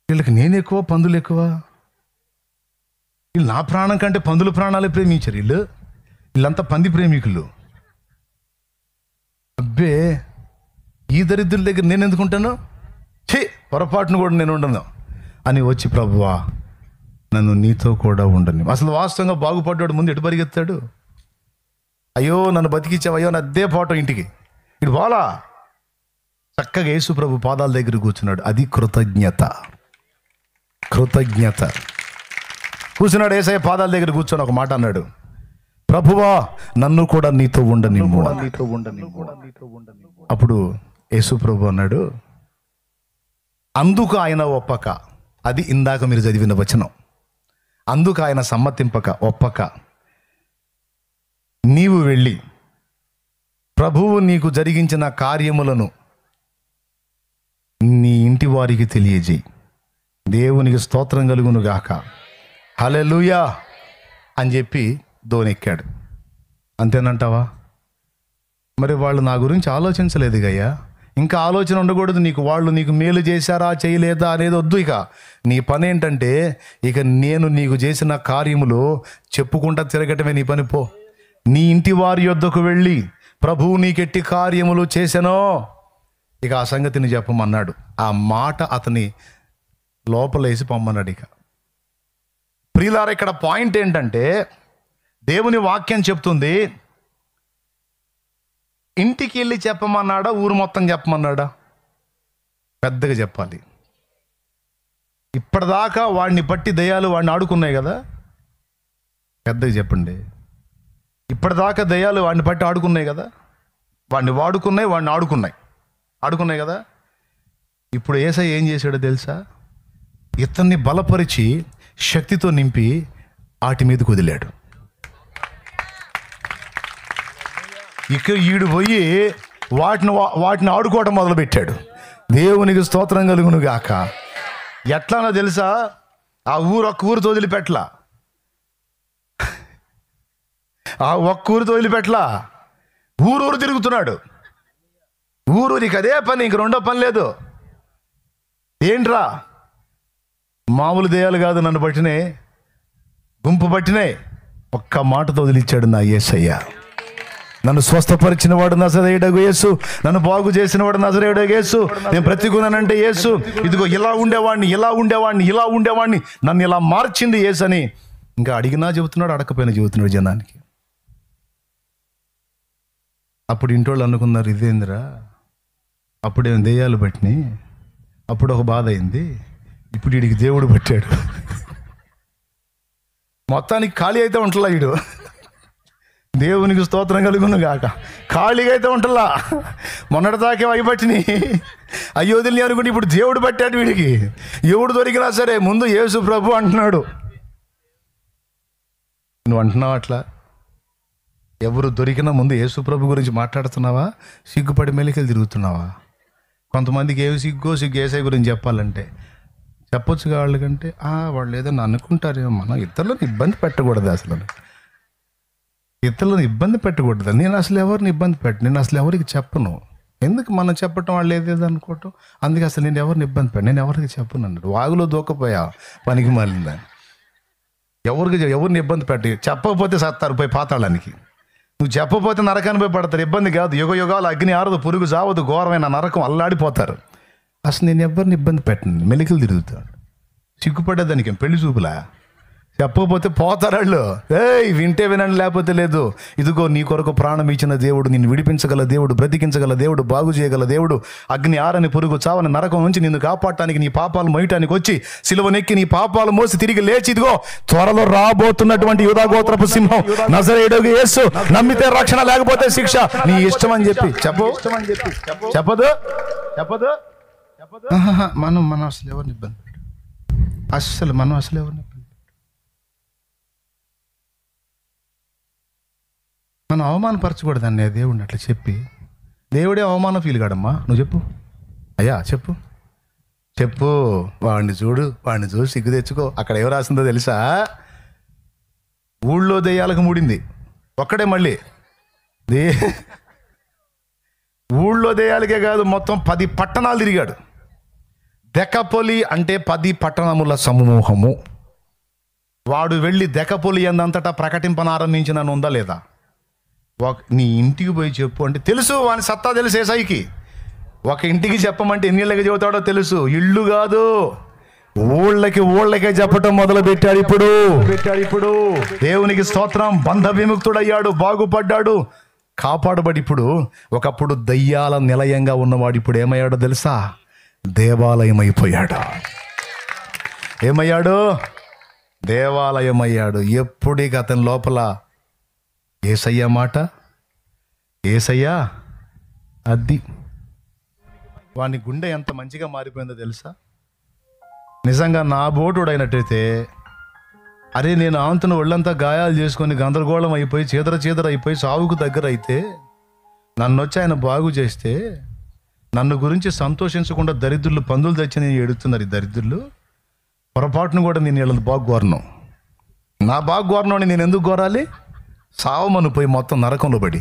వీళ్ళకి నేను ఎక్కువ, పందులు ఎక్కువ. వీళ్ళు నా ప్రాణం కంటే పందుల ప్రాణాలే ప్రేమించారు. వీళ్ళంతా పంది ప్రేమికులు. అబ్బే, ఈ దరిద్రుల దగ్గర నేను ఎందుకుంటాను? పొరపాటును కూడా నేను ఉండను అని వచ్చి, ప్రభువా నన్ను నీతో కూడా ఉండను. అసలు వాస్తవంగా బాగుపడ్డాడు ముందు ఎటు పరిగెత్తాడు? అయ్యో నన్ను బతికిచ్చావు, అయ్యో నద్దే పోవటం ఇంటికి. ఇటు పోలా, చక్కగా యేసు ప్రభు పాదాల దగ్గర కూర్చున్నాడు. అది కృతజ్ఞత. కూర్చున్నాడు యేసయ్య పాదాల దగ్గర కూర్చొని ఒక మాట అన్నాడు, ప్రభువా నన్ను కూడా నీతో ఉండనిమ్ము. అప్పుడు యేసు ప్రభు అన్నాడు, అందుకు ఆయన ఒప్పక. అది ఇందాక మీరు చదివిన వచనం. అందుకు ఆయన సమ్మతింపక, ఒప్పక, నీవు వెళ్ళి ప్రభువు నీకు జరిగించిన కార్యములను నీ ఇంటి వారికి తెలియజేయి. దేవునికి స్తోత్రం కలుగును గాక. హల్లెలూయా అని చెప్పి దోనెక్కాడు. అంతేనంటావా? మరి వాళ్ళు నా గురించి ఆలోచించలేదు గయ్యా. ఇంకా ఆలోచన ఉండకూడదు నీకు. వాళ్ళు నీకు మేలు చేశారా చేయలేదా అనేది వద్దు. ఇక నీ పని ఏంటంటే, ఇక నేను నీకు చేసిన కార్యములు చెప్పుకుంటా తిరగటమే నీ పని. పో, నీ ఇంటి వారి యొద్దకు వెళ్ళి ప్రభువు నీకెట్టి కార్యములు చేశానో ఇక ఆ సంగతిని చెప్పమన్నాడు. ఆ మాట అతని లోపలేసి పొమ్మన్నాడు. ఇక ప్రియులారా, ఇక్కడ పాయింట్ ఏంటంటే, దేవుని వాక్యం చెప్తుంది, ఇంటికి వెళ్ళి చెప్పమన్నాడా, ఊరు మొత్తం చెప్పమన్నాడా? పెద్దగా చెప్పాలి. ఇప్పటిదాకా వాడిని బట్టి దయ్యాలు వాడిని ఆడుకున్నాయి కదా, పెద్దగా చెప్పండి. ఇప్పటిదాకా దయ్యాలు వాడిని బట్టి ఆడుకున్నాయి కదా, వాడిని వాడుకున్నాయి, వాడిని ఆడుకున్నాయి కదా. ఇప్పుడు యేసయ్య ఏం చేశాడో తెలుసా? ఇతన్ని బలపరిచి శక్తితో నింపి వాటి మీదకి వదిలాడు. ఇక ఈడు పోయి వాటిని ఆడుకోవడం మొదలుపెట్టాడు. దేవునికి స్తోత్రం కలుగును గాక. ఎట్లానో తెలుసా? ఆ ఒక్క ఊరితో వదిలిపెట్టలా. ఊరూరు తిరుగుతున్నాడు. ఊరూరికి అదే పని, ఇంక రెండో పని లేదు. ఏంట్రా, మామూలు దెయ్యాలు కాదు, నన్ను పట్టినే, గుంపు పట్టినే. ఒక్క మాటతో వదిలిచ్చాడు నా యేసయ్య. నన్ను స్వస్థపరిచిన వాడు నజరేయుడగు యేసు, నన్ను బాగు చేసిన వాడు నజరేయుడగు యేసు. నేను బ్రతికున్నానంటే యేసు. ఇదిగో ఇలా ఉండేవాడిని నన్ను ఇలా మార్చింది యేసు అని ఇంకా అడిగినా చెబుతున్నాడు, అడగకపోయినా చెబుతున్నాడు జనానికి. అప్పుడు ఇంటోళ్ళు అనుకున్నారు, ఇదేందిరా, అప్పుడేం దెయ్యాలు పట్టినాయి, అప్పుడు ఒక బాధ అయింది, ఇప్పుడు వీడికి దేవుడు పట్టాడు. మొత్తానికి ఖాళీ అయితే ఉంటలా వీడు. దేవునికి స్తోత్రం కలుగును గాక. ఖాళీగా అయితే ఉంటలా. మొన్నటిదాకే అవి పట్టినాయి, అయ్యో వదిలి అనుకుంటే ఇప్పుడు దేవుడు పట్టాడు వీడికి. ఎవడు దొరికినా సరే ముందు యేసు ప్రభు అంటున్నాడు. నువ్వు అంటున్నావు అట్లా? ఎవరు దొరికినా ముందు యేసు ప్రభు గురించి మాట్లాడుతున్నావా? సిగ్గుపడి మెలికలు తిరుగుతున్నావా? కొంతమందికి సిగ్గు యేసయ్య గురించి చెప్పాలంటే చెప్పొచ్చుగా వాళ్ళకంటే, వాళ్ళు ఏదైనా అనుకుంటారేమో, మనం ఇతరులను ఇబ్బంది పెట్టకూడదు, అసలు ఇతరులను ఇబ్బంది పెట్టకూడదు. నేను అసలు ఎవరిని ఇబ్బంది నేను అసలు ఎవరికి చెప్పను. ఎందుకు మనం చెప్పటం, వాళ్ళు ఏదేదో అనుకోవటం, అందుకే అసలు నేను ఎవరిని ఇబ్బంది నేను ఎవరికి చెప్పను అన్నాడు. వాగులో దూకపోయా పనికి మాలిందని. ఎవరిని ఇబ్బంది పెట్టి చెప్పకపోతే సత్తారు పోయి పాతాళానికి. నువ్వు చెప్పకపోతే నరకాన్ని పోయి పడతారు. ఇబ్బంది కాదు, యుగాలు అగ్ని ఆరదు, పురుగు చావదు, ఘోరమైన నరకం, అల్లాడిపోతారు. అసలు నేను ఎవరిని ఇబ్బంది పెట్టను, మెలికలు తిరుగుతాడు. సిగ్గుపడేదానికి పెళ్లి చూపులా? చెప్పకపోతే పోతారు వాళ్ళు. వింటే వినండి, లేకపోతే లేదు. ఇదిగో నీ కొరకు ప్రాణం ఇచ్చిన దేవుడు, నిన్ను విడిపించగల దేవుడు, బ్రతికించగల దేవుడు, బాగు చేయగల దేవుడు, అగ్ని ఆరని పురుగు చావని నరకం నుంచి నిన్ను కాపాడటానికి, నీ పాపాలు మోయటానికి వచ్చి సిలువనెక్కి నీ పాపాలు మోసి తిరిగి లేచి ఇదిగో త్వరలో రాబోతున్నటువంటి యూదా గోత్రపు సింహం నజరేయుడగు యేసు. నమ్మితే రక్షణ, లేకపోతే శిక్ష. నీ ఇష్టం అని చెప్పి చెప్పదు. మనం అసలు ఎవరిని ఇబ్బంది పెట్టు, మనం అసలు ఎవరిని మనం అవమానపరచకూడదు అన్నయ్య దేవుడిని అట్లా చెప్పి. దేవుడే అవమానం ఫీల్ కాడమ్మా. నువ్వు చెప్పు అయ్యా, చెప్పు వాడిని చూడు సిగ్గు తెచ్చుకో. అక్కడ ఏం రాసిందో తెలుసా? ఊళ్ళో దెయ్యాలకు మూడింది ఒక్కడే. మళ్ళీ ఊళ్ళో దెయ్యాలకే కాదు, మొత్తం 10 పట్టణాలు తిరిగాడు. దెకపొలి అంటే 10 పట్టణముల సమూహము. వాడు వెళ్ళి దెకపొలి అందంతటా ప్రకటింపనారంభించిన ఉందా లేదా? నీ ఇంటికి పోయి చెప్పు అంటే తెలుసు, వాని సత్తా తెలుసు యేసయ్యకి. ఒక ఇంటికి చెప్పమంటే ఎన్నిళ్ళకి చెబుతాడో తెలుసు. ఇళ్ళు కాదు, ఊళ్ళకే చెప్పటం మొదలు పెట్టాడు ఇప్పుడు. దేవునికి స్తోత్రం. బంధ విముక్తుడయ్యాడు, బాగుపడ్డాడు, కాపాడబడి ఇప్పుడు ఒకప్పుడు దయ్యాల నిలయంగా ఉన్నవాడు ఇప్పుడు ఏమయ్యాడో తెలుసా? దేవాలయం అయిపోయాడు. ఏమయ్యాడు? దేవాలయం అయ్యాడు. ఎప్పుడికి అతని లోపల యేసయ్య మాట, యేసయ్యా అది. వాని గుండె ఎంత మంచిగా మారిపోయిందో తెలుసా? నిజంగా నా బోటుడైనట్టయితే, అరే నేను ఆంతను ఒళ్ళంతా గాయాలు చేసుకొని గందరగోళం అయిపోయి చీదర అయిపోయి సావుకు దగ్గర అయితే, నన్ను వచ్చి ఆయన బాగు చేస్తే, నన్ను గురించి సంతోషించకుండా దరిద్రులు పందులు తెచ్చి నేను ఎడుతున్నారు. ఈ దరిద్రులు పొరపాటును కూడా నేను వీళ్ళని బాగు కోరను. నా బాగు కోరను నేను ఎందుకు కోరాలి? సావమను పోయి మొత్తం నరకంలో పడి.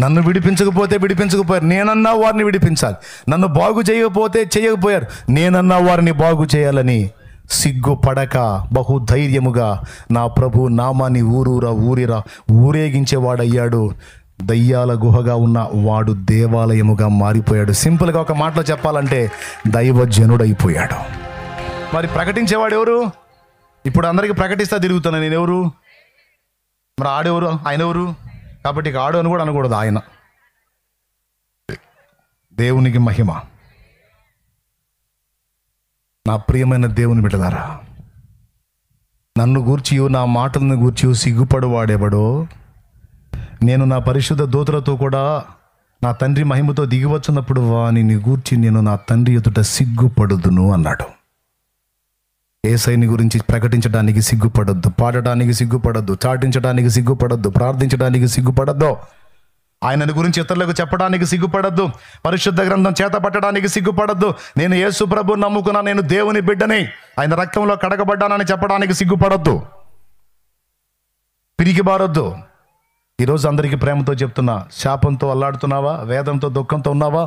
నన్ను విడిపించకపోయారు, నేనన్నా వారిని విడిపించాలి. నన్ను బాగు చేయకపోయారు, నేనన్నా వారిని బాగు చేయాలని సిగ్గుపడక బహుధైర్యముగా నా ప్రభు నామాన్ని ఊరేగించేవాడయ్యాడు. దయ్యాల గుహగా ఉన్న వాడు దేవాలయముగా మారిపోయాడు. సింపుల్గా ఒక మాటలో చెప్పాలంటే దైవజనుడైపోయాడు. మరి ప్రకటించేవాడు ఎవరు? ఇప్పుడు అందరికీ ప్రకటిస్తా తిరుగుతున్నా నేను. ఎవరు మరి? ఆడెవరు? ఆయన ఎవరు? కాబట్టి ఇక ఆడు అని కూడా అనకూడదు. ఆయన దేవునికి మహిమ. నా ప్రియమైన దేవుని బిడ్డలారా, నన్ను గూర్చి, నా మాటలను గూర్చి సిగ్గుపడువాడెవడో, నేను నా పరిశుద్ధ దూతలతో కూడా నా తండ్రి మహిమతో దిగివచ్చున్నప్పుడు వానిని గూర్చి నేను నా తండ్రి ఎదుట సిగ్గుపడుదును అన్నాడు. యేసయ్యని గురించి ప్రకటించడానికి సిగ్గుపడొద్దు, పాడటానికి సిగ్గుపడొద్దు, చాటించడానికి సిగ్గుపడొద్దు, ప్రార్థించడానికి సిగ్గుపడొద్దు, ఆయనని గురించి ఇతరులకు చెప్పడానికి సిగ్గుపడొద్దు, పరిశుద్ధ గ్రంథం చేత పట్టడానికి సిగ్గుపడొద్దు. నేను యేసు ప్రభువుని నమ్ముకున్నా, నేను దేవుని బిడ్డని, ఆయన రక్తంలో కడగబడ్డానని చెప్పడానికి సిగ్గుపడొద్దు, పిరికి బారొద్దు. ఈరోజు అందరికీ ప్రేమతో చెప్తున్నా, శాపంతో అల్లాడుతున్నావా, వేదంతో దుఃఖంతో ఉన్నావా,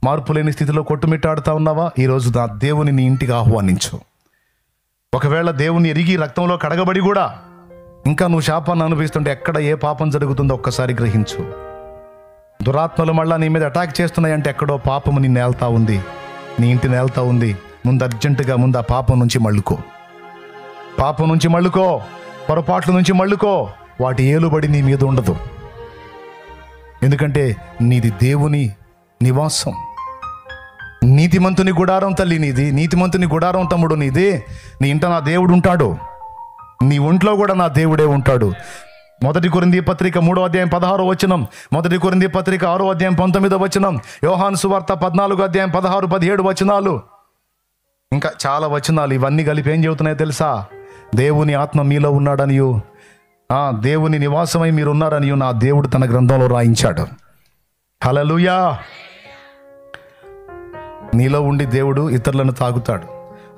మార్పు లేని స్థితిలో కొట్టుమిట్టాడుతూ ఉన్నావా, ఈరోజు నా దేవుని నీ ఇంటికి ఆహ్వానించు. ఒకవేళ దేవుని ఎరిగి రక్తంలో కడగబడి కూడా ఇంకా నువ్వు శాపాన్ని అనుభవిస్తుంటే ఎక్కడ ఏ పాపం జరుగుతుందో ఒక్కసారి గ్రహించు. దురాత్మలు మళ్ళా నీ మీద అటాక్ చేస్తున్నాయంటే ఎక్కడో పాపము నీ నేల్తా ఉంది, నీ ఇంటి నేల్తా ఉంది. ముందు అర్జెంటుగా ముందు ఆ పాపం నుంచి మళ్ళుకో, పాపం నుంచి మళ్ళుకో, పొరపాట్ల నుంచి మళ్ళుకో. వాటి ఏలుబడి నీ మీద ఉండదు. ఎందుకంటే నీది దేవుని నివాసం, నీతిమంతుని గుడారం తల్లి నీది, నీతిమంతుని గుడారం తమ్ముడు నీది. నీ ఇంట నా దేవుడు ఉంటాడు, నీ ఒంట్లో కూడా నా దేవుడే ఉంటాడు. 1 కొరింథీ పత్రిక 3వ అధ్యాయం 16వ వచనం, 1 కొరింథీ పత్రిక 6వ అధ్యాయం 19వ వచనం, యోహాను సువార్త 14వ అధ్యాయం 16, 17 వచనాలు, ఇంకా చాలా వచనాలు. ఇవన్నీ కలిపి ఏం చెబుతున్నాయో తెలుసా? దేవుని ఆత్మ మీలో ఉన్నాడనియు, దేవుని నివాసమై మీరు ఉన్నారనియు నా దేవుడు తన గ్రంథంలో రాయించాడు. హల్లెలూయా. నీలో ఉండి దేవుడు ఇతరులను తాగుతాడు.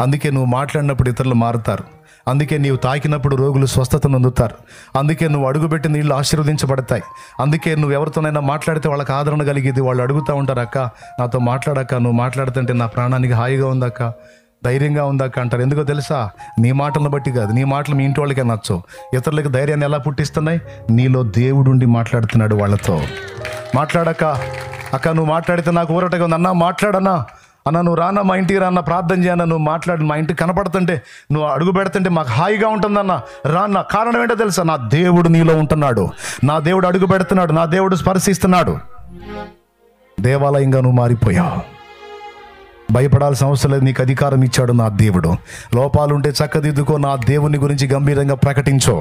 అందుకే నువ్వు మాట్లాడినప్పుడు ఇతరులు మారుతారు. అందుకే నీవు తాకినప్పుడు రోగులు స్వస్థత నొందుతారు. అందుకే నువ్వు అడుగుపెట్టి నీళ్ళు ఆశీర్వదించబడతాయి. అందుకే నువ్వు ఎవరితోనైనా మాట్లాడితే వాళ్ళకి ఆదరణ కలిగేది. వాళ్ళు అడుగుతూ ఉంటారు, అక్క నాతో మాట్లాడక్క, నువ్వు మాట్లాడుతుంటే నా ప్రాణానికి హాయిగా ఉందక్క, ధైర్యంగా ఉందాక అంటారు. ఎందుకో తెలుసా? నీ మాటలను బట్టి కాదు, నీ మాటలు మీ ఇంటి వాళ్ళకే నచ్చవు. ఇతరులకు ధైర్యాన్ని ఎలా పుట్టిస్తున్నాయి? నీలో దేవుడుండి మాట్లాడుతున్నాడు వాళ్ళతో. మాట్లాడక అక్క, నువ్వు మాట్లాడితే నాకు ఊరటగా ఉంది అన్నా, మాట్లాడన్నా అన్న, నువ్వు రానా మా ఇంటికి రాన్న, ప్రార్థన చేయన్నా, నువ్వు మాట్లాడి మా ఇంటికి కనపడుతుంటే, నువ్వు అడుగు పెడుతుంటే మాకు హాయిగా ఉంటుందన్న. రాన్న కారణం ఏంటో తెలుసా? నా దేవుడు నీలో ఉంటున్నాడు, నా దేవుడు అడుగు పెడుతున్నాడు, నా దేవుడు స్పర్శిస్తున్నాడు. దేవాలయంగా నువ్వు మారిపోయావు. భయపడాల్సిన అవసరం లేదు, నీకు అధికారం ఇచ్చాడు నా దేవుడు. లోపాలుంటే చక్కదిద్దుకో, నా దేవుని గురించి గంభీరంగా ప్రకటించో.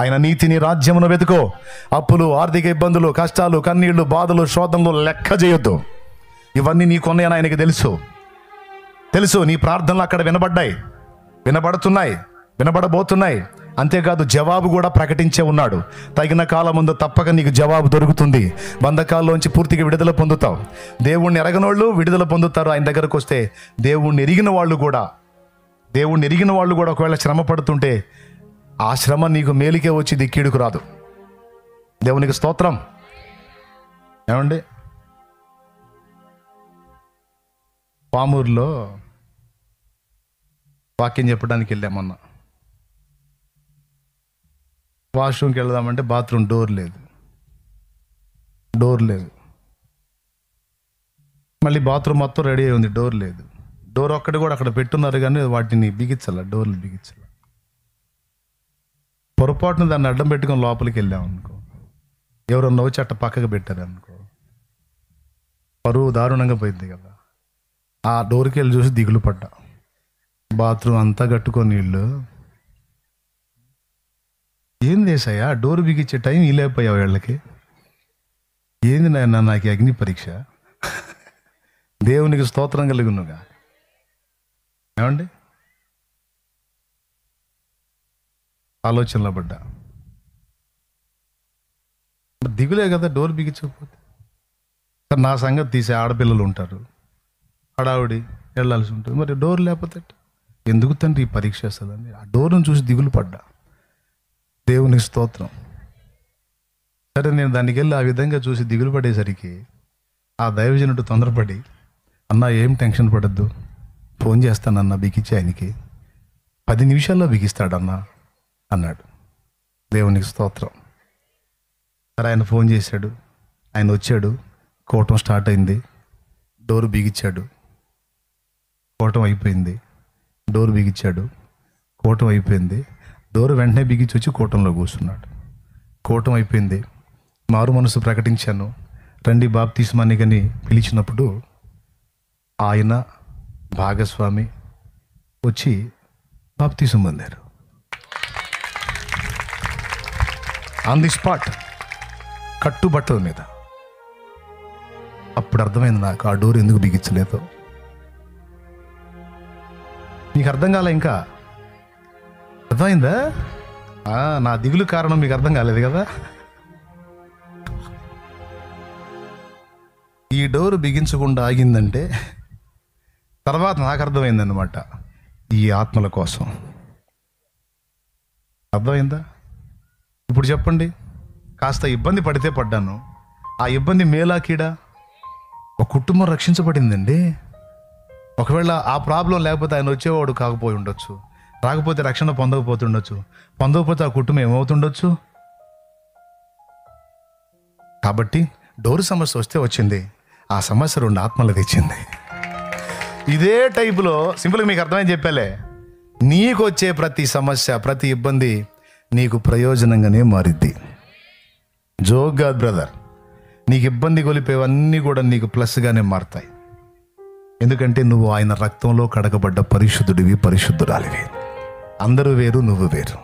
ఆయన నీతిని, రాజ్యమును వెతుకో. అప్పులు, ఆర్థిక ఇబ్బందులు, కష్టాలు, కన్నీళ్లు, బాధలు, శోధనలు లెక్క చేయొద్దు. ఇవన్నీ నీకున్నాయని ఆయనకి తెలుసు. నీ ప్రార్థనలు అక్కడ వినబడ్డాయి, వినబడుతున్నాయి, వినబడబోతున్నాయి. అంతేకాదు జవాబు కూడా ప్రకటించే ఉన్నాడు. తగిన కాలం ముందు తప్పక నీకు జవాబు దొరుకుతుంది. బంధకాల్లోంచి పూర్తిగా విడుదల పొందుతావు. దేవుణ్ణి ఎరగనోళ్ళు విడుదల పొందుతారు. ఆయన దగ్గరకు వస్తే దేవుణ్ణి ఎరిగిన వాళ్ళు కూడా ఒకవేళ శ్రమ పడుతుంటే ఆ శ్రమ నీకు మేలుకే వచ్చి దిక్కీడుకు రాదు. దేవునికి స్తోత్రం. ఏమండి, పామూరులో వాక్యం చెప్పడానికి వెళ్ళామన్నా. వాష్రూమ్కి వెళ్దామంటే బాత్రూమ్ డోర్ లేదు. మళ్ళీ బాత్రూమ్ మొత్తం రెడీ అయి ఉంది, డోర్ లేదు. డోర్ ఒక్కటి కూడా అక్కడ పెట్టున్నారు కానీ వాటిని డోర్లు బిగించాల. పొరపాటున దాన్ని అడ్డం పెట్టుకొని లోపలికి వెళ్ళామనుకో, ఎవరన్నా వచ్చి అట్ట పక్కకు పెట్టారనుకో, పరువు దారుణంగా పోయింది కదా. ఆ డోర్కి వెళ్ళి చూసి దిగులు పడ్డా. బాత్రూమ్ అంతా కట్టుకొని నీళ్ళు. ఏం చేసాయా, డోర్ బిగించే టైం ఇలేకపోయావు వీళ్ళకి. ఏంది నాయన నాకు అగ్ని పరీక్ష. దేవునికి స్తోత్రం కలిగినగా. ఏమండి, ఆలోచనలో పడ్డా. దిగులే కదా డోర్ బిగించకపోతే. సార్ నా సంగతి తీసే ఆడపిల్లలు ఉంటారు, హడావుడి వెళ్ళాల్సి ఉంటుంది. మరి డోర్ లేకపోతే ఎందుకు తండ్రి ఈ పరీక్ష వస్తుందని ఆ డోర్ను చూసి దిగులు పడ్డా. దేవునికి స్తోత్రం. సరే, నేను దానికి వెళ్ళి ఆ విధంగా చూసి దిగులు పడేసరికి ఆ దైవజనుడు తొందరపడి, అన్నా ఏం టెన్షన్ పడద్దు, ఫోన్ చేస్తానన్నా బిగించి ఆయనకి 10 నిమిషాల్లో బిగిస్తాడన్నా అన్నాడు. దేవునికి స్తోత్రం. సరే, ఆయన ఫోన్ చేశాడు, ఆయన వచ్చాడు, కోవటం స్టార్ట్ అయింది. డోరు బిగించాడు, కోవటం అయిపోయింది. డోరు బిగించాడు, కోవటం అయిపోయింది. డోరు వెంటనే బిగించి వచ్చి కోవటంలో కూర్చున్నాడు. కోవటం అయిపోయింది. మారు మనసు ప్రకటించాను, రండి బాప్తిస్మాని అని పిలిచినప్పుడు ఆయన భాగస్వామి వచ్చి బాప్తిసం పొందారు. ఆన్ ది స్పాట్, కట్టుబట్టల మీద. అప్పుడు అర్థమైంది నాకు ఆ డోర్ ఎందుకు బిగించలేదు. మీకు అర్థం కాలే? ఇంకా అర్థమైందా? నా దిగులు కారణం మీకు అర్థం కాలేదు కదా. ఈ డోరు బిగించకుండా ఆగిందంటే తర్వాత నాకు అర్థమైందన్నమాట, ఈ ఆత్మల కోసం. అర్థమైందా? ఇప్పుడు చెప్పండి, కాస్త ఇబ్బంది పడితే పడ్డాను. ఆ ఇబ్బంది మేలా కీడా? ఒక కుటుంబం రక్షించబడిందండి. ఒకవేళ ఆ ప్రాబ్లం లేకపోతే ఆయన వచ్చేవాడు కాకపోయి ఉండొచ్చు, రాకపోతే రక్షణ పొందకపోతుండొచ్చు, పొందకపోతే ఆ కుటుంబం ఏమవుతుండొచ్చు. కాబట్టి డోరు సమస్య వస్తే వచ్చింది, ఆ సమస్య 2 ఆత్మలు తెచ్చింది. ఇదే టైపులో సింపుల్గా మీకు అర్థమైంది చెప్పాలే, నీకు వచ్చే ప్రతి సమస్య, ప్రతి ఇబ్బంది నీకు ప్రయోజనంగానే మారిద్ది. జోక్ కాదు బ్రదర్. నీకు ఇబ్బంది కొలిపేవన్నీ కూడా నీకు ప్లస్గానే మారుతాయి. ఎందుకంటే నువ్వు ఆయన రక్తంలో కడగబడ్డ పరిశుద్ధుడివి, పరిశుద్ధురాలివి. అందరూ వేరు, నువ్వు వేరు.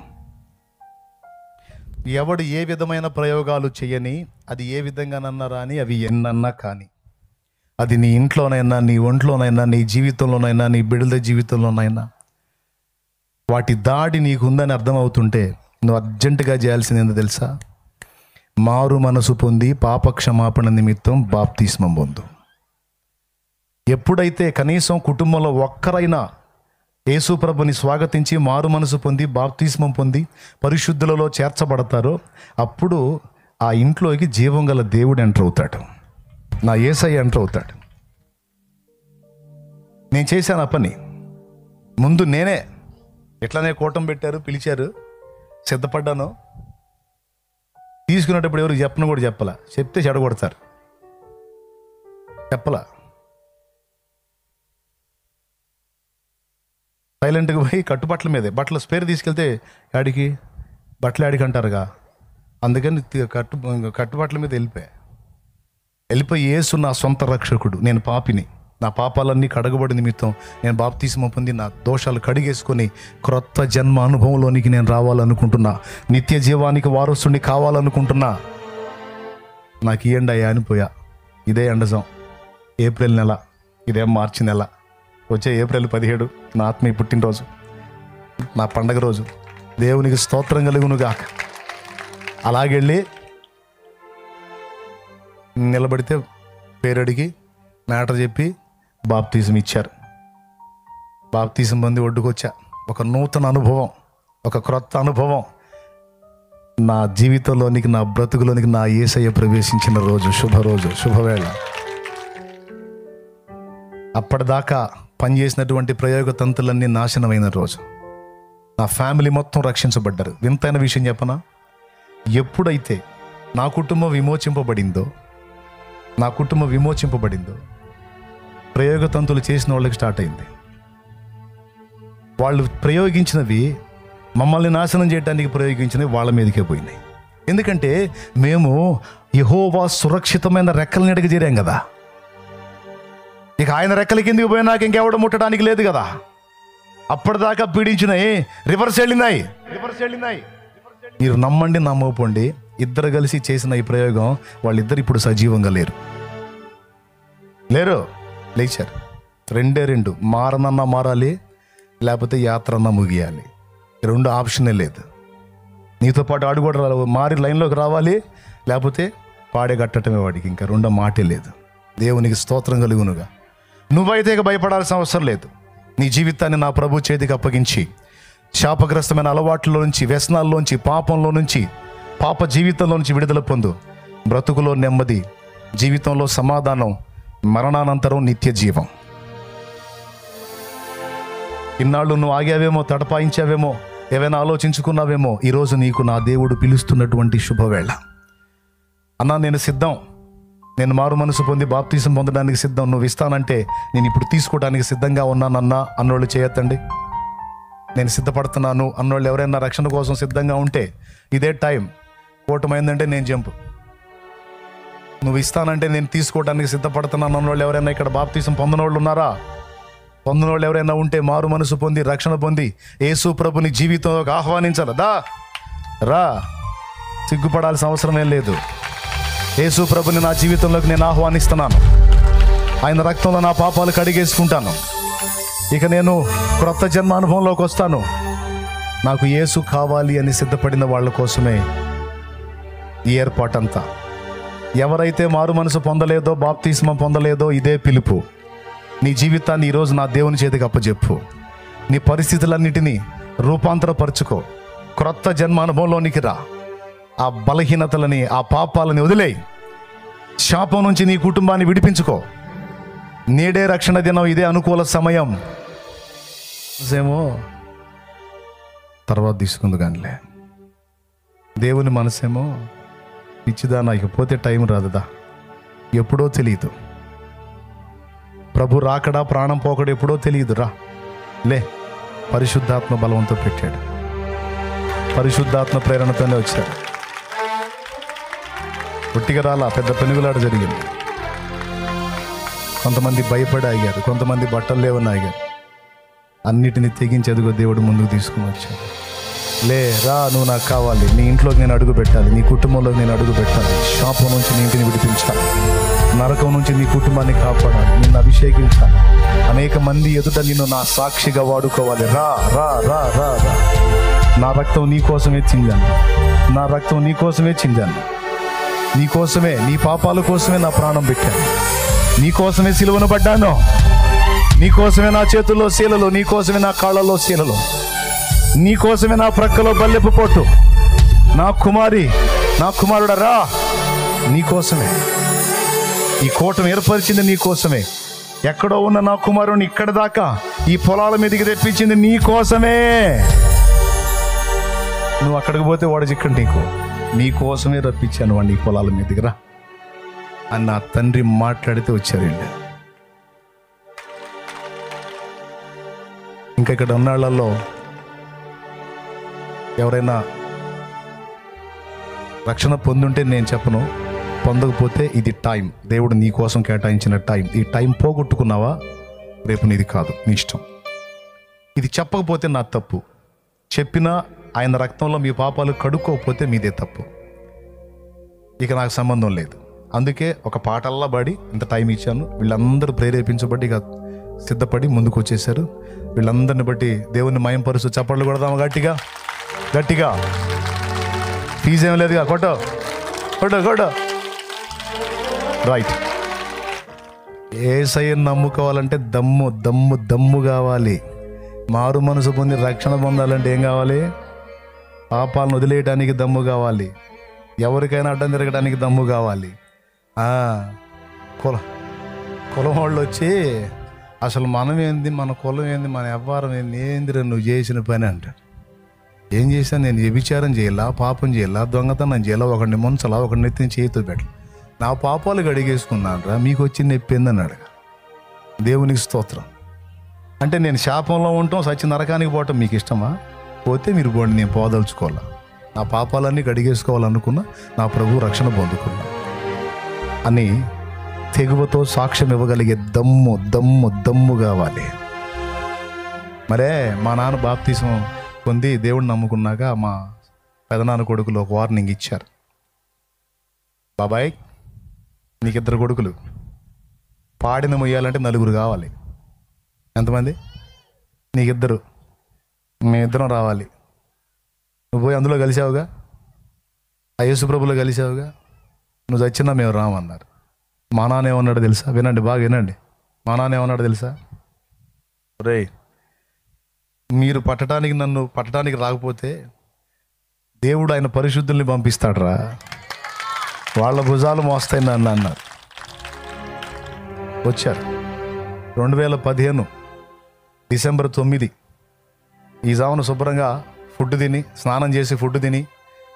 ఎవడు ఏ విధమైన ప్రయోగాలు చేయని, అది ఏ విధంగానన్నా రాని, అవి ఎన్నన్నా కానీ, అది నీ ఇంట్లోనైనా, నీ ఒంట్లోనైనా, నీ జీవితంలోనైనా, నీ బిడ్డల జీవితంలోనైనా, వాటి దాడి నీకుందని అర్థమవుతుంటే నువ్వు అర్జెంటుగా చేయాల్సింది ఏందో తెలుసా? మారు మనసు పొంది పాపక్షమాపణ నిమిత్తం బాప్తిస్మం పొందు. ఎప్పుడైతే కనీసం కుటుంబంలో ఒక్కరైనా యేసు ప్రభుని స్వాగతించి మారు మనసు పొంది బాప్తిస్మం పొంది పరిశుద్ధులలో చేర్చబడతారో అప్పుడు ఆ ఇంట్లోకి జీవం గల దేవుడు ఎంటర్ అవుతాడు. నా యేసయ్య ఎంటర్ అవుతాడు. నేను చేశాను ఆ పని. ముందు నేనే ఎట్లనే కూటం పెట్టారు, పిలిచారు, సిద్ధపడ్డాను. తీసుకునేటప్పుడు ఎవరికి చెప్పను కూడా చెప్పలా. చెప్తే చెడగొడతారు. చెప్పలా. సైలెంట్గా పోయి కట్టుబట్టల మీదే బట్టలు స్పేర్ తీసుకెళ్తే ఆడికి బట్టలు ఆడికి అంటారుగా, అందుకని కట్టుబట్టల మీద వెళ్ళిపోయి యేసు నా సొంత రక్షకుడు, నేను పాపిని, నా పాపాలన్నీ కడగబడి నిమిత్తం నేను బాప్తిస్మం పొంది నా దోషాలు కడిగేసుకొని క్రొత్త జన్మ అనుభవంలోనికి నేను రావాలనుకుంటున్నా, నిత్య జీవానికి వారసుని కావాలనుకుంటున్నా. నాకు ఇయ్యండి అయ్యా అనిపోయా. ఇదే ఎండజం, ఏప్రిల్ నెల, ఇదేం మార్చి నెల, వచ్చే ఏప్రిల్ 17 నా ఆత్మీయ పుట్టినరోజు, నా పండగ రోజు. దేవునికి స్తోత్రం కలుగునుగాక. అలాగెళ్ళి నిలబడితే పేరడిగి మ్యాటర్ చెప్పి బాప్తిజం ఇచ్చారు. బాప్తిజం పొంది ఒడ్డుకొచ్చా. ఒక నూతన అనుభవం, ఒక క్రొత్త అనుభవం నా జీవితంలోనికి, నా బ్రతుకులోనికి నా యేసయ్య ప్రవేశించిన రోజు, శుభరోజు, శుభవేళ. అప్పటిదాకా పనిచేసినటువంటి ప్రయోగ తంతులన్నీ నాశనమైన రోజు. నా ఫ్యామిలీ మొత్తం రక్షించబడ్డారు. వింతైన విషయం చెప్పనా? ఎప్పుడైతే నా కుటుంబం విమోచింపబడిందో ప్రయోగ తంతులు చేసిన వాళ్ళకి స్టార్ట్ అయింది. వాళ్ళు ప్రయోగించినవి, మమ్మల్ని నాశనం చేయడానికి ప్రయోగించినవి వాళ్ళ మీదకే పోయినాయి. ఎందుకంటే మేము యెహోవా సురక్షితమైన రెక్కల నీడకి చేరాం కదా. ఇక ఆయన రెక్కల కిందికి పోయినాక ఇంకెవడ ముట్టడానికి లేదు కదా. అప్పటిదాకా పీడించినాయి రివర్స్ వెళ్ళినాయి. మీరు నమ్మండి నమ్మకపోండి, ఇద్దరు కలిసి చేసిన ఈ ప్రయోగం వాళ్ళిద్దరు ఇప్పుడు సజీవంగా లేరు. లేచారు. 2 మారనన్నా మారాలి, లేకపోతే యాత్ర అన్నా ముగియాలి. 2 ఆప్షనే లేదు. నీతో పాటు ఆడు కూడా మారి లైన్లోకి రావాలి, లేకపోతే పాడే కట్టడమే వాడికి. ఇంకా 2 మాటే లేదు. దేవునికి స్తోత్రం కలుగునుగా. నువ్వైతే ఇక భయపడాల్సిన అవసరం లేదు. నీ జీవితాన్ని నా ప్రభు చేతికి అప్పగించి శాపగ్రస్తమైన అలవాట్ల నుంచి, వ్యసనాల్లోంచి, పాపంలో నుంచి, పాప జీవితంలో నుంచి విడుదల పొందు. బ్రతుకులో నెమ్మది, జీవితంలో సమాధానం, మరణానంతరం నిత్య జీవం. ఇన్నాళ్ళు నువ్వు ఆగావేమో, తడపాయించావేమో, ఏవైనా ఆలోచించుకున్నావేమో. ఈరోజు నీకు నా దేవుడు పిలుస్తున్నటువంటి శుభవేళ. అన్నా నేను సిద్ధం, నేను మారు మనసు పొంది బాప్తిజం పొందడానికి సిద్ధం, నువ్వు ఇస్తానంటే నేను ఇప్పుడు తీసుకోవడానికి సిద్ధంగా ఉన్నానన్నా అన్నోళ్ళు చేయొద్దండి. నేను సిద్ధపడుతున్నాను అన్నోళ్ళు ఎవరైనా రక్షణ కోసం సిద్ధంగా ఉంటే ఇదే టైం. కూటమైందంటే నేను జంపు. నువ్వు ఇస్తానంటే నేను తీసుకోవడానికి సిద్ధపడుతున్నాను అన్నోళ్ళు ఎవరైనా ఇక్కడ బాప్తిజం పొందనోళ్ళు ఉన్నారా? పొందనోళ్ళు ఎవరైనా ఉంటే మారు మనసు పొంది రక్షణ పొంది యేసు ప్రభుని జీవితంలోకి ఆహ్వానించాలి. రా, సిగ్గుపడాల్సిన అవసరం ఏం లేదు. యేసు ప్రభుని నా జీవితంలోకి నేను ఆహ్వానిస్తున్నాను. ఆయన రక్తంలో నా పాపాలు కడిగేసుకుంటాను. ఇక నేను క్రొత్త జన్మ అనుభవంలోకి వస్తాను. నాకు యేసు కావాలి అని సిద్ధపడిన వాళ్ళ కోసమే ఈ ఏర్పాటంతా. ఎవరైతే మారు మనసు పొందలేదో, బాప్తిస్మం పొందలేదో, ఇదే పిలుపు. నీ జీవితాన్ని ఈరోజు నా దేవుని చేతికి అప్పచెప్పు. నీ పరిస్థితులన్నిటినీ రూపాంతరపరుచుకో. క్రొత్త జన్మ అనుభవంలోనికి రా. ఆ బలహీనతలని, ఆ పాపాలని వదిలేయి. శాపం నుంచి నీ కుటుంబాన్ని విడిపించుకో. నేడే రక్షణ దినం, ఇదే అనుకూల సమయం. ఏమో తర్వాత తీసుకుంది కానిలే. దేవుని మనసేమో పిచ్చిదా, నాకు పోతే టైం రాదుదా, ఎప్పుడో తెలియదు. ప్రభు రాకడా, ప్రాణం పోకడా ఎప్పుడో తెలియదు. రా లే, పరిశుద్ధాత్మ బలవంతో పెట్టాడు, పరిశుద్ధాత్మ ప్రేరణతోనే వచ్చాడు. ఒట్టిగా రాలా, పెద్ద పెనుగులాట జరిగింది. కొంతమంది భయపడి ఆగారు, కొంతమంది బట్టలు లేవని ఆగారు. అన్నిటిని తెగించి ఎదుగో దేవుడు ముందుకు తీసుకుని వచ్చాడు. లే రా, నువ్వు నాకు కావాలి, నీ ఇంట్లోకి నేను అడుగు పెట్టాలి, నీ కుటుంబంలోకి నేను అడుగు పెట్టాలి, శాపం నుంచి నీ ఇంటిని విడిపించాలి, నరకం నుంచి నీ కుటుంబాన్ని కాపాడాలి, నిన్ను అభిషేకించాలి, అనేక మంది ఎదుట నిన్ను నా సాక్షిగా వాడుకోవాలి. రా రా రా రా రా. నా రక్తం నీ కోసమే చిందాను, నా రక్తం నీ కోసమే చిందాను, నీ కోసమే, నీ పాపాల కోసమే నా ప్రాణం పెట్టాను, నీ కోసమే సిలువను పడ్డాను, నీ కోసమే నా చేతుల్లో శీలలు, నీ కోసమే నా కాళ్ళలో శీలలు, నీ కోసమే నా ప్రక్కలో బల్లెపు పోటు. నా కుమారి, నా కుమారుడా రా, నీ కోసమే ఈ కోటను ఏర్పరిచింది, నీ కోసమే. ఎక్కడో ఉన్న నా కుమారుని ఇక్కడ దాకా ఈ పొలాల మీదకి తెప్పించింది నీ కోసమే. నువ్వు అక్కడికి పోతే వాడు చిక్కడ నీ కోసమే రప్పించాను వాడిని ఈ పొలాల మీదకి రా అని నా తండ్రి మాట్లాడితే వచ్చారు వీళ్ళు. ఇంకా ఇక్కడ ఉన్నాళ్లలో ఎవరైనా రక్షణ పొందుంటే నేను చెప్పను, పొందకపోతే ఇది టైం, దేవుడు నీ కోసం కేటాయించిన టైం. ఈ టైం పోగొట్టుకున్నావా, రేపు నీది కాదు, నీ ఇష్టం. ఇది చెప్పకపోతే నా తప్పు, చెప్పినా ఆయన రక్తంలో మీ పాపాలు కడుక్కోకపోతే మీదే తప్పు. ఇక నాకు సంబంధం లేదు. అందుకే ఒక పాటల్లా పాడి ఇంత టైం ఇచ్చాను. వీళ్ళందరూ ప్రేరేపించబట్టి ఇక సిద్ధపడి ముందుకు వచ్చేసారు. వీళ్ళందరిని బట్టి దేవుని మయంపరుస్తూ చప్పట్లు కొడదాము గట్టిగా గట్టిగా. ఫీజు ఏం లేదుగా, కొట్ట కొట్ట కొట్ట. రైట్. యేసయ్యను నమ్ముకోవాలంటే దమ్ము దమ్ము దమ్ము కావాలి. మారు మనసు పొంది రక్షణ పొందాలంటే ఏం కావాలి? పాపాలను వదిలేయడానికి దమ్ము కావాలి, ఎవరికైనా అడ్డం తిరగడానికి దమ్ము కావాలి. కులం వాళ్ళు వచ్చి అసలు మనం ఏంది, మన కులం ఏంది, మన వ్యవహారం ఏంది, ఏందిరా నువ్వు చేసిన పని అంటారు. ఏం చేశాను నేను? వ్యభిచారం చేయాలా, పాపం చేయాలా, దొంగతనం చేయాలా, ఒకడిని ముంచలా, ఒకడిని ఎత్తిని చేతితో పెట్టాలి. నా పాపాలు గడిగేసుకున్నాను రా, మీకు వచ్చి నెప్పిందని అడగ. దేవునికి స్తోత్రం. అంటే నేను శాపంలో ఉంటాం, సచ్చి నరకానికి పోవటం మీకు ఇష్టమా? పోతే మీరు పోండి, నేను పోదలుచుకోవాలా. నా పాపాలన్నీ గడిగేసుకోవాలనుకున్నా, నా ప్రభు రక్షణ పొందుకున్నా అని తెగువతో సాక్ష్యం ఇవ్వగలిగే దమ్ము దమ్ము దమ్ము కావాలి. మరే మా నాన్న బాప్తీసం పొంది దేవుడిని నమ్ముకున్నాక మా పెదనాన్న కొడుకులు ఒక వార్నింగ్ ఇచ్చారు. బాబాయ్, నీకు 2 కొడుకులు, పాడిన మొయ్యాలంటే 4 కావాలి. ఎంతమంది? నీకు 2, మేమిద్దరం రావాలి. నువ్వు పోయి అందులో కలిసావుగా, ఆ యేసుప్రభులో కలిసావుగా, నువ్వు చచ్చినా మేము రామన్నారు. మా నాన్న ఏమన్నాడు తెలుసా? వినండి, బాగా వినండి. మా నాన్న ఏమన్నాడు తెలుసా? రే, మీరు నన్ను పట్టడానికి రాకపోతే దేవుడు ఆయన పరిశుద్ధుల్ని పంపిస్తాడరా, వాళ్ళ భుజాలు మోస్తాయి నన్ను అన్నారు. వచ్చారు. 2015 డిసెంబర్ 9 ఈ జామున శుభ్రంగా ఫుడ్ తిని, స్నానం చేసి ఫుడ్ తిని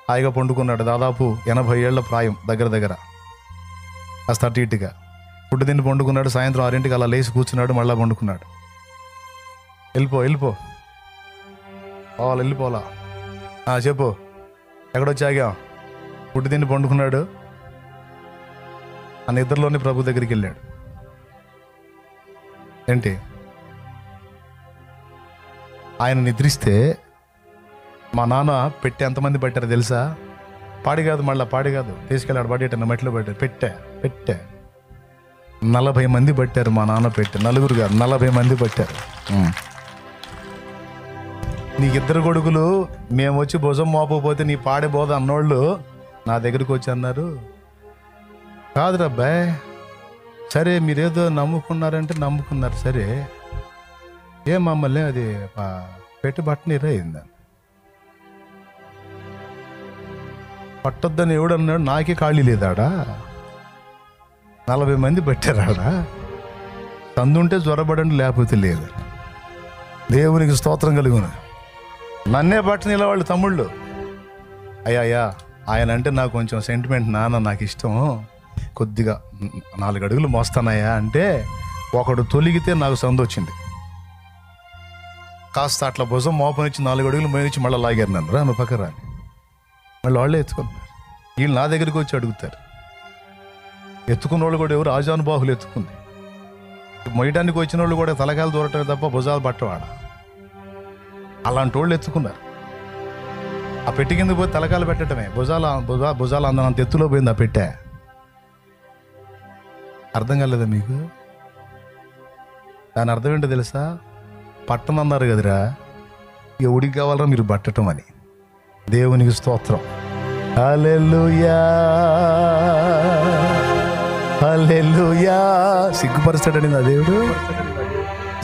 హాయిగా పండుకున్నాడు. దాదాపు 80 ఏళ్ల ప్రాయం, దగ్గర కాస్త అటు ఇటుగా ఫుడ్ తిని పండుకున్నాడు. సాయంత్రం 6ంటికి అలా లేచి కూర్చున్నాడు, మళ్ళీ పండుకున్నాడు. వెళ్ళిపో వెళ్ళిపోలా. చెప్పు, ఎక్కడొచ్చాగా? ఫుడ్ తిని పండుకున్నాడు. ఆ నిద్రలోని ప్రభు దగ్గరికి వెళ్ళాడు. ఏంటి? ఆయన నిద్రిస్తే మా నాన్న పెట్టి ఎంతమంది పట్టారు తెలుసా? పాడి కాదు, తీసుకెళ్ళాడు పడేట మట్టిలో పెట్టే 40 మంది పట్టారు. మా నాన్న పెట్టే 4 కాదు, 40 మంది పట్టారు. నీకు 2 కొడుకులు, మేము వచ్చి భుజం మోపకపోతే నీ పాడిపోదు అన్నోళ్ళు నా దగ్గరికి వచ్చి అన్నారు. కాదురబ్బాయ్, సరే మీరేదో నమ్ముకున్నారంటే నమ్ముకున్నారు, సరే ఏం మమ్మల్ని అది పెట్టి బట్టనిరా అయిందని. పట్టొద్దని ఎవడన్నాడు? నాకే ఖాళీ లేదాడా? 40 మంది పట్టారాడా? సందుంటే జ్వరపడండి, లేకపోతే లేదు. దేవునికి స్తోత్రం కలుగును. నన్నే పట్టని ఇలా వాళ్ళు తమ్ముళ్ళు, అయ్యా ఆయన అంటే నాకు కొంచెం సెంటిమెంట్ నాన్న, నాకు ఇష్టం, కొద్దిగా 4 అడుగులు మోస్తానయ్యా అంటే ఒకడు తొలిగితే నాకు సందు వచ్చింది. కాస్త అట్లా భుజం మోపనిచ్చి 4 అడుగులు మోయనిచ్చి మళ్ళీ లాగారు నన్ను, రా నువ్వు పక్కన రాని. మళ్ళీ వాళ్ళే ఎత్తుకున్నారు. వీళ్ళు నా దగ్గరికి వచ్చి అడుగుతారు. ఎత్తుకున్న వాళ్ళు కూడా ఎవరు? ఆజానుబాహులు ఎత్తుకుంది. మొయ్యడానికి వచ్చిన వాళ్ళు కూడా తలకాయలు దూరటమే తప్ప భుజాలు పట్టవాడ. అలాంటి వాళ్ళు ఎత్తుకున్నారు. ఆ పెట్టి కింద పోయి తలకాయలు పెట్టడమే. భుజాలు అంత ఎత్తులో పోయింది ఆ పెట్టే. అర్థం కాలేదా మీకు? దాని అర్థం ఏంటో తెలుసా? పట్టనన్నారు కదరా, ఎవడికి కావాలరా మీరు పట్టటం అని. దేవునికి స్తోత్రం. హల్లెలూయా, హల్లెలూయా. సిగ్గుపరుస్తాడండి నా దేవుడు,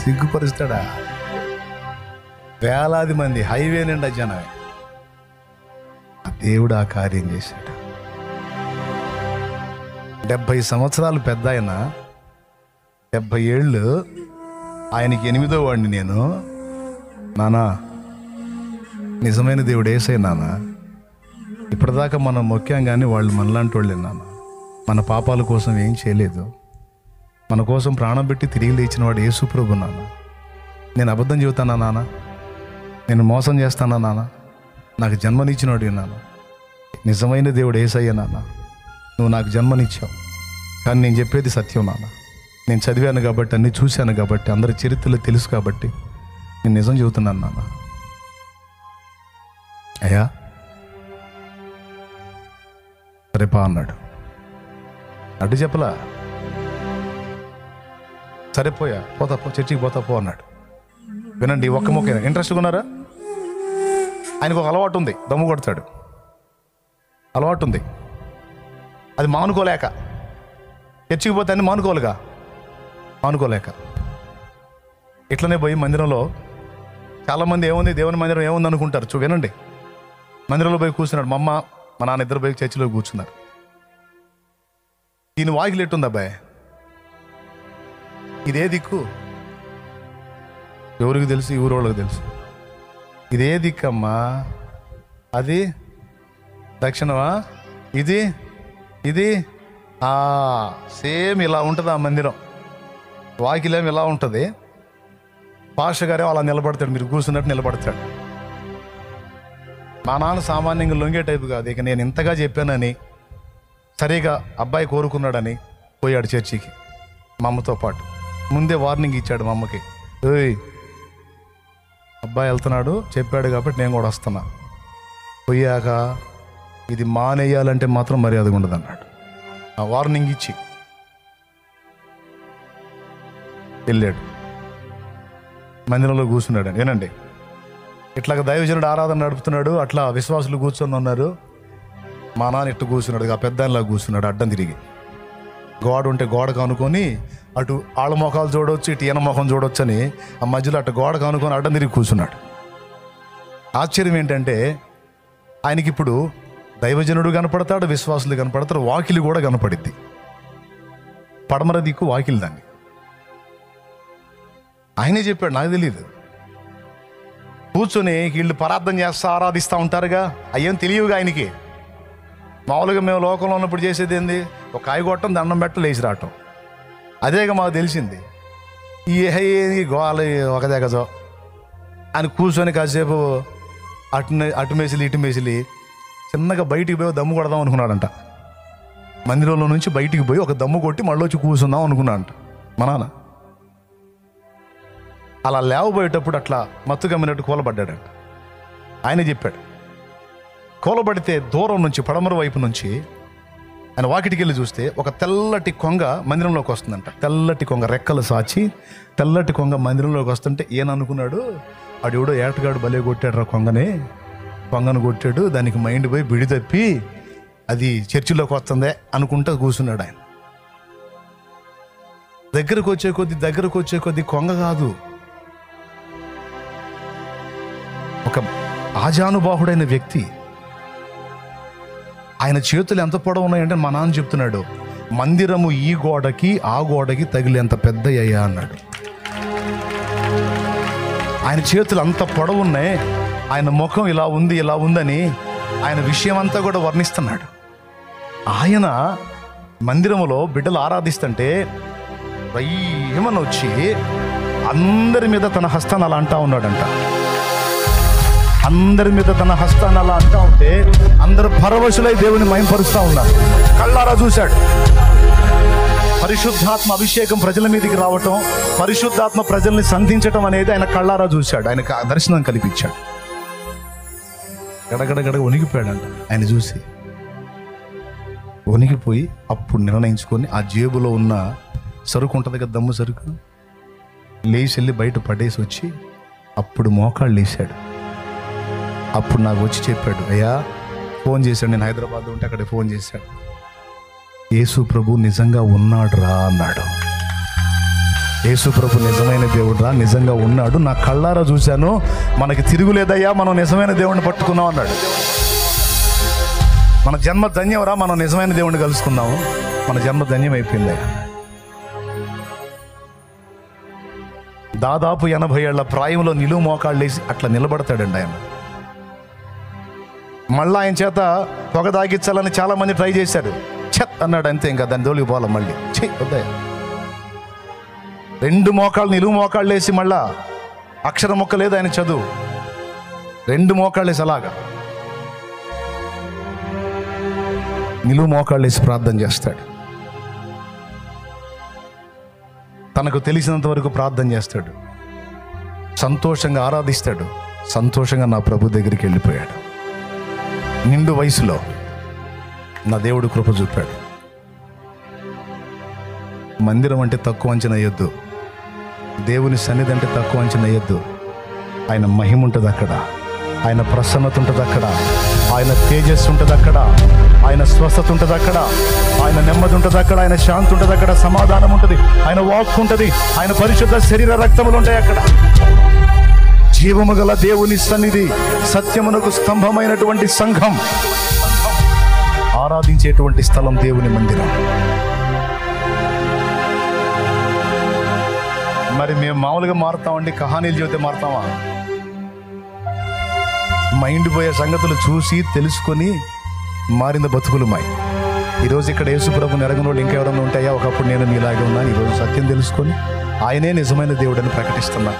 సిగ్గుపరుస్తాడా? వేలాది మంది హైవే నిండా జనమే. ఆ దేవుడు ఆ కార్యం చేశాడు. 70 సంవత్సరాలు పెద్ద ఆయన, 70 ఏళ్ళు. ఆయనకి 8వ వాడిని నేను. నానా, నిజమైన దేవుడు యేసయ్య నాన్న. ఇప్పటిదాకా మనం మొక్కాం కానీ వాళ్ళు మనలాంటి వాళ్ళే నాన్న. మన పాపాల కోసం ఏం చేయలేదు. మన కోసం ప్రాణం పెట్టి తిరిగి లేచిన వాడు యేసు ప్రభు నాన్న. నేను అబద్ధం చెబుతానా నాన్న? నేను మోసం చేస్తానా నాన్న? నాకు జన్మనిచ్చినవాడు నాన్న. నిజమైన దేవుడు యేసయ్య నాన్న. నువ్వు నాకు జన్మనిచ్చావు, కానీ నేను చెప్పేది సత్యం నాన్న. నేను చదివాను కాబట్టి, అన్నీ చూశాను కాబట్టి, అందరి చరిత్రలు తెలుసు కాబట్టి నేను నిజం చెబుతున్నాను నాన్న. అయ్యా సరేపా అన్నాడు. అడ్డు చెప్పలా, సరిపోయా, పోతా పో, చర్చికి పోతా పో అన్నాడు. వినండి, ఒక్క మొక్క ఇంట్రెస్ట్గా ఉన్నారా? ఆయనకు ఒక అలవాటు ఉంది, దమ్ము కొడతాడు. అలవాటు ఉంది, అది మానుకోలేక. చర్చికి పోతే అన్ని మానుకోలేక ఇట్లనే పోయి మందిరంలో చాలామంది ఏముంది, దేవుని మందిరం ఏముంది అనుకుంటారు. వినండి, మందిరంలో పోయి కూర్చున్నాడు. మా అమ్మ మా నాన్న ఇద్దరు పోయి చర్చిలో కూర్చున్నారు. ఈయన వాకిలి ఎట్టుంది అబ్బాయి, ఇదే దిక్కు, ఎవరికి తెలుసు? ఈ ఊరోళ్ళకి తెలుసు. ఇదే దిక్కమ్మా, అది దక్షిణమా, ఇది సేమ్ ఇలా ఉంటుంది ఆ మందిరం. వాకిలేమి ఇలా ఉంటుంది, పాస్టర్ గారే అలా నిలబడతాడు, మీరు కూర్చున్నట్టు నిలబడతాడు. మా నాన్న సామాన్యంగా లొంగే టైపు కాదు. ఇక నేను ఇంతగా చెప్పానని, సరిగా అబ్బాయి కోరుకున్నాడని పోయాడు చర్చికి మా అమ్మతో పాటు. ముందే వార్నింగ్ ఇచ్చాడు మా అమ్మకి, ఏయ్ అబ్బాయి వెళ్తున్నాడు చెప్పాడు కాబట్టి నేను కూడా వస్తున్నా, పోయాక ఇది మానేయాలంటే మాత్రం మర్యాదగా ఉండదు అన్నాడు. ఆ వార్నింగ్ ఇచ్చి వెళ్ళాడు. మందిరంలో కూర్చున్నాడు. ఏనండి, ఇట్లాగ దైవజనుడు ఆరాధన నడుపుతున్నాడు, అట్లా విశ్వాసులు కూర్చొని ఉన్నారు. మా నాన్న ఇట్టు కూర్చున్నాడు, ఆ పెద్దానిలా కూర్చున్నాడు అడ్డం తిరిగి. గోడ ఉంటే గోడకు అనుకొని అటు ఆళ్ళ మొఖాలు చూడవచ్చు, ఇటు ఈయన మొఖం చూడవచ్చు అని ఆ మధ్యలో అటు గోడకు అనుకొని అడ్డం తిరిగి కూర్చున్నాడు. ఆశ్చర్యం ఏంటంటే ఆయనకి ఇప్పుడు దైవజనుడు కనపడతాడు, విశ్వాసులు కనపడతారు, వాకిలి కూడా కనపడిద్ది. పడమర దిక్కు వాకిలి దాన్ని. ఆయనే చెప్పాడు, నాకు తెలియదు. కూర్చొని వీళ్ళు పరార్థన చేస్తా ఆరాధిస్తూ ఉంటారుగా, అయ్యేం తెలియవుగా ఆయనకి. మామూలుగా మేము లోకంలో ఉన్నప్పుడు చేసేది ఏంది, ఒక కాయ కొట్టడం, దండం పెట్టడం, లేచి రావటం, అదేగా మాకు తెలిసింది. ఈ గోల ఒక దగ్గజో అని కూర్చొని కాసేపు అటు మేసిలి ఇటు మేసిలి చిన్నగా బయటికి పోయి దమ్ము కొడదాం అనుకున్నాడంట. మందిరంలో నుంచి బయటికి పోయి ఒక దమ్ము కొట్టి మళ్ళీ వచ్చి కూర్చుందాం అనుకున్నాడంట మా నాన్న. అలా లేవబోయేటప్పుడు అట్లా మత్తు గమ్మినట్టు కూలబడ్డాడంట. ఆయన చెప్పాడు. కూలబడితే దూరం నుంచి పడమర వైపు నుంచి ఆయన వాకిటికి వెళ్ళి చూస్తే ఒక తెల్లటి కొంగ మందిరంలోకి వస్తుందంట. తెల్లటి కొంగ రెక్కలు సాచి తెల్లటి కొంగ మందిరంలోకి వస్తుంటే ఈయన అనుకున్నాడు, ఆడెవడో ఏటగాడు భలే కొట్టాడు రా కొంగను కొట్టాడు, దానికి మైండ్ పోయి బిడి తప్పి అది చర్చిలోకి వస్తుందే అనుకుంటా కూర్చున్నాడు ఆయన. దగ్గరకు వచ్చే కొద్ది కొంగ కాదు, ఒక ఆజానుబాహుడైన వ్యక్తి ఆయన చేతులు ఎంత పొడవు ఉన్నాయంటే మా నాన్న చెప్తున్నాడు, మందిరము ఈ గోడకి ఆ గోడకి తగిలేంత పెద్ద అయ్యా అన్నాడు. ఆయన చేతులు అంత పొడవు ఉన్నాయి, ఆయన ముఖం ఇలా ఉందని ఆయన విషయం అంతా కూడా వర్ణిస్తున్నాడు. ఆయన మందిరములో బిడ్డలు ఆరాధిస్తుంటే రయ్యమని వచ్చి అందరి మీద తన హస్తాన్ని అలా అంటా ఉన్నాడంట. అందరి మీద తన హస్తాన్ని అలా అంటా ఉంటే అందరూ పరవశులై దేవుని మహిమపరుస్తూ ఉన్నారు. కళ్ళారా చూశాడు. పరిశుద్ధాత్మ అభిషేకం ప్రజల మీదకి రావటం, పరిశుద్ధాత్మ ప్రజల్ని సంధించటం అనేది ఆయన కళ్ళారా చూశాడు. ఆయనకు దర్శనం కల్పించాడు. గడగడ వణికిపోయాడంట. ఆయన చూసి వణికిపోయి అప్పుడు నిర్ణయించుకొని ఆ జేబులో ఉన్న సరుకు ఉంటుంది కదా, దమ్ము సరుకు, లేచి వెళ్ళి బయట పడేసి వచ్చి అప్పుడు మోకాళ్ళు వేసాడు. అప్పుడు నాకు వచ్చి చెప్పాడు, అయ్యా ఫోన్ చేశాడు. నేను హైదరాబాద్ ఉంటే అక్కడ ఫోన్ చేశాడు, యేసు ప్రభు నిజంగా ఉన్నాడు రా అన్నాడు. యేసు ప్రభు నిజమైన దేవుడు రా, నిజంగా ఉన్నాడు, నా కళ్ళారా చూశాను, మనకి తిరుగులేదయ్యా, మనం నిజమైన దేవుడిని పట్టుకున్నాం అన్నాడు. మన జన్మ ధన్యం రా, మనం నిజమైన దేవుడిని కలుసుకున్నాము, మన జన్మ ధన్యం అయిపోయిందయ్యా. దాదాపు 80 ఏళ్ల ప్రాయంలో నిలువు మోకాళ్ళు వేసి అట్లా నిలబడతాడండి ఆయన. మళ్ళీ ఆయన చేత పొగ తాగించాలని చాలా మంది ట్రై చేశారు. చెత్ అన్నాడు అంతే, ఇంకా దాని దోలికి పోవాలి. మళ్ళీ వద్దా, 2 మోకాళ్ళు నిలువు మోకాళ్ళు వేసి మళ్ళా అక్షర మొక్క లేదు ఆయన చదువు, 2 మోకాళ్ళు వేసి అలాగా నిలువు మోకాళ్ళు వేసి ప్రార్థన చేస్తాడు. తనకు తెలిసినంత వరకు ప్రార్థన చేస్తాడు, సంతోషంగా ఆరాధిస్తాడు. సంతోషంగా నా ప్రభు దగ్గరికి వెళ్ళిపోయాడు. నిండు వయసులో నా దేవుడు కృప చూపాడు. మందిరం అంటే తక్కువ అంచనా వేయొద్దు, దేవుని సన్నిధి అంటే తక్కువ అంచనా వేయొద్దు. ఆయన మహిమ ఉంటుంది అక్కడ, ఆయన ప్రసన్నత ఉంటుంది అక్కడ, ఆయన తేజస్సు ఉంటుంది అక్కడ, ఆయన స్వస్థత ఉంటుంది అక్కడ, ఆయన నెమ్మది ఉంటుంది అక్కడ, ఆయన శాంతి ఉంటుంది అక్కడ, సమాధానం ఉంటుంది, ఆయన వాక్కు ఉంటుంది, ఆయన పరిశుద్ధ శరీర రక్తములు ఉంటాయి అక్కడ. జీవము గల దేవుని సన్నిధి, సత్యమునకు స్తంభమైనటువంటి సంఘం, ఆరాధించేటువంటి స్థలం దేవుని మందిరం. మరి మేము మామూలుగా మారుతామండి, కహానీలు చెబితే మారుతామా? మైండ్ పోయే సంగతులు చూసి తెలుసుకొని మారిన బతుకులు మాయి. ఈరోజు ఇక్కడ యేసు ప్రభుని ఎరగని వాళ్ళు ఇంకెవరన్నా ఉంటాయా? ఒకప్పుడు నేను మీలాగే ఉన్నాను. ఈరోజు సత్యం తెలుసుకొని ఆయనే నిజమైన దేవుడని ప్రకటిస్తున్నా.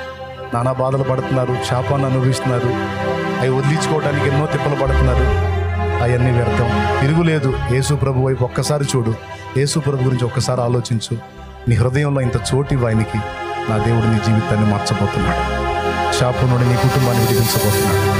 నానా బాధలు పడుతున్నారు, శాపాన్ని అనుభవిస్తున్నారు, అవి వదిలించుకోవడానికి ఎన్నో తిప్పలు పడుతున్నారు. అవన్నీ వ్యర్థం, తిరుగులేదు. యేసు ప్రభు వైపు ఒక్కసారి చూడు, యేసు ప్రభు గురించి ఒక్కసారి ఆలోచించు. నీ హృదయంలో ఇంత చోటు ఆయనకి. నా దేవుడు నీ జీవితాన్ని మార్చబోతున్నాడు, శాపం నుండి నీ కుటుంబాన్ని విడిపించబోతున్నాడు.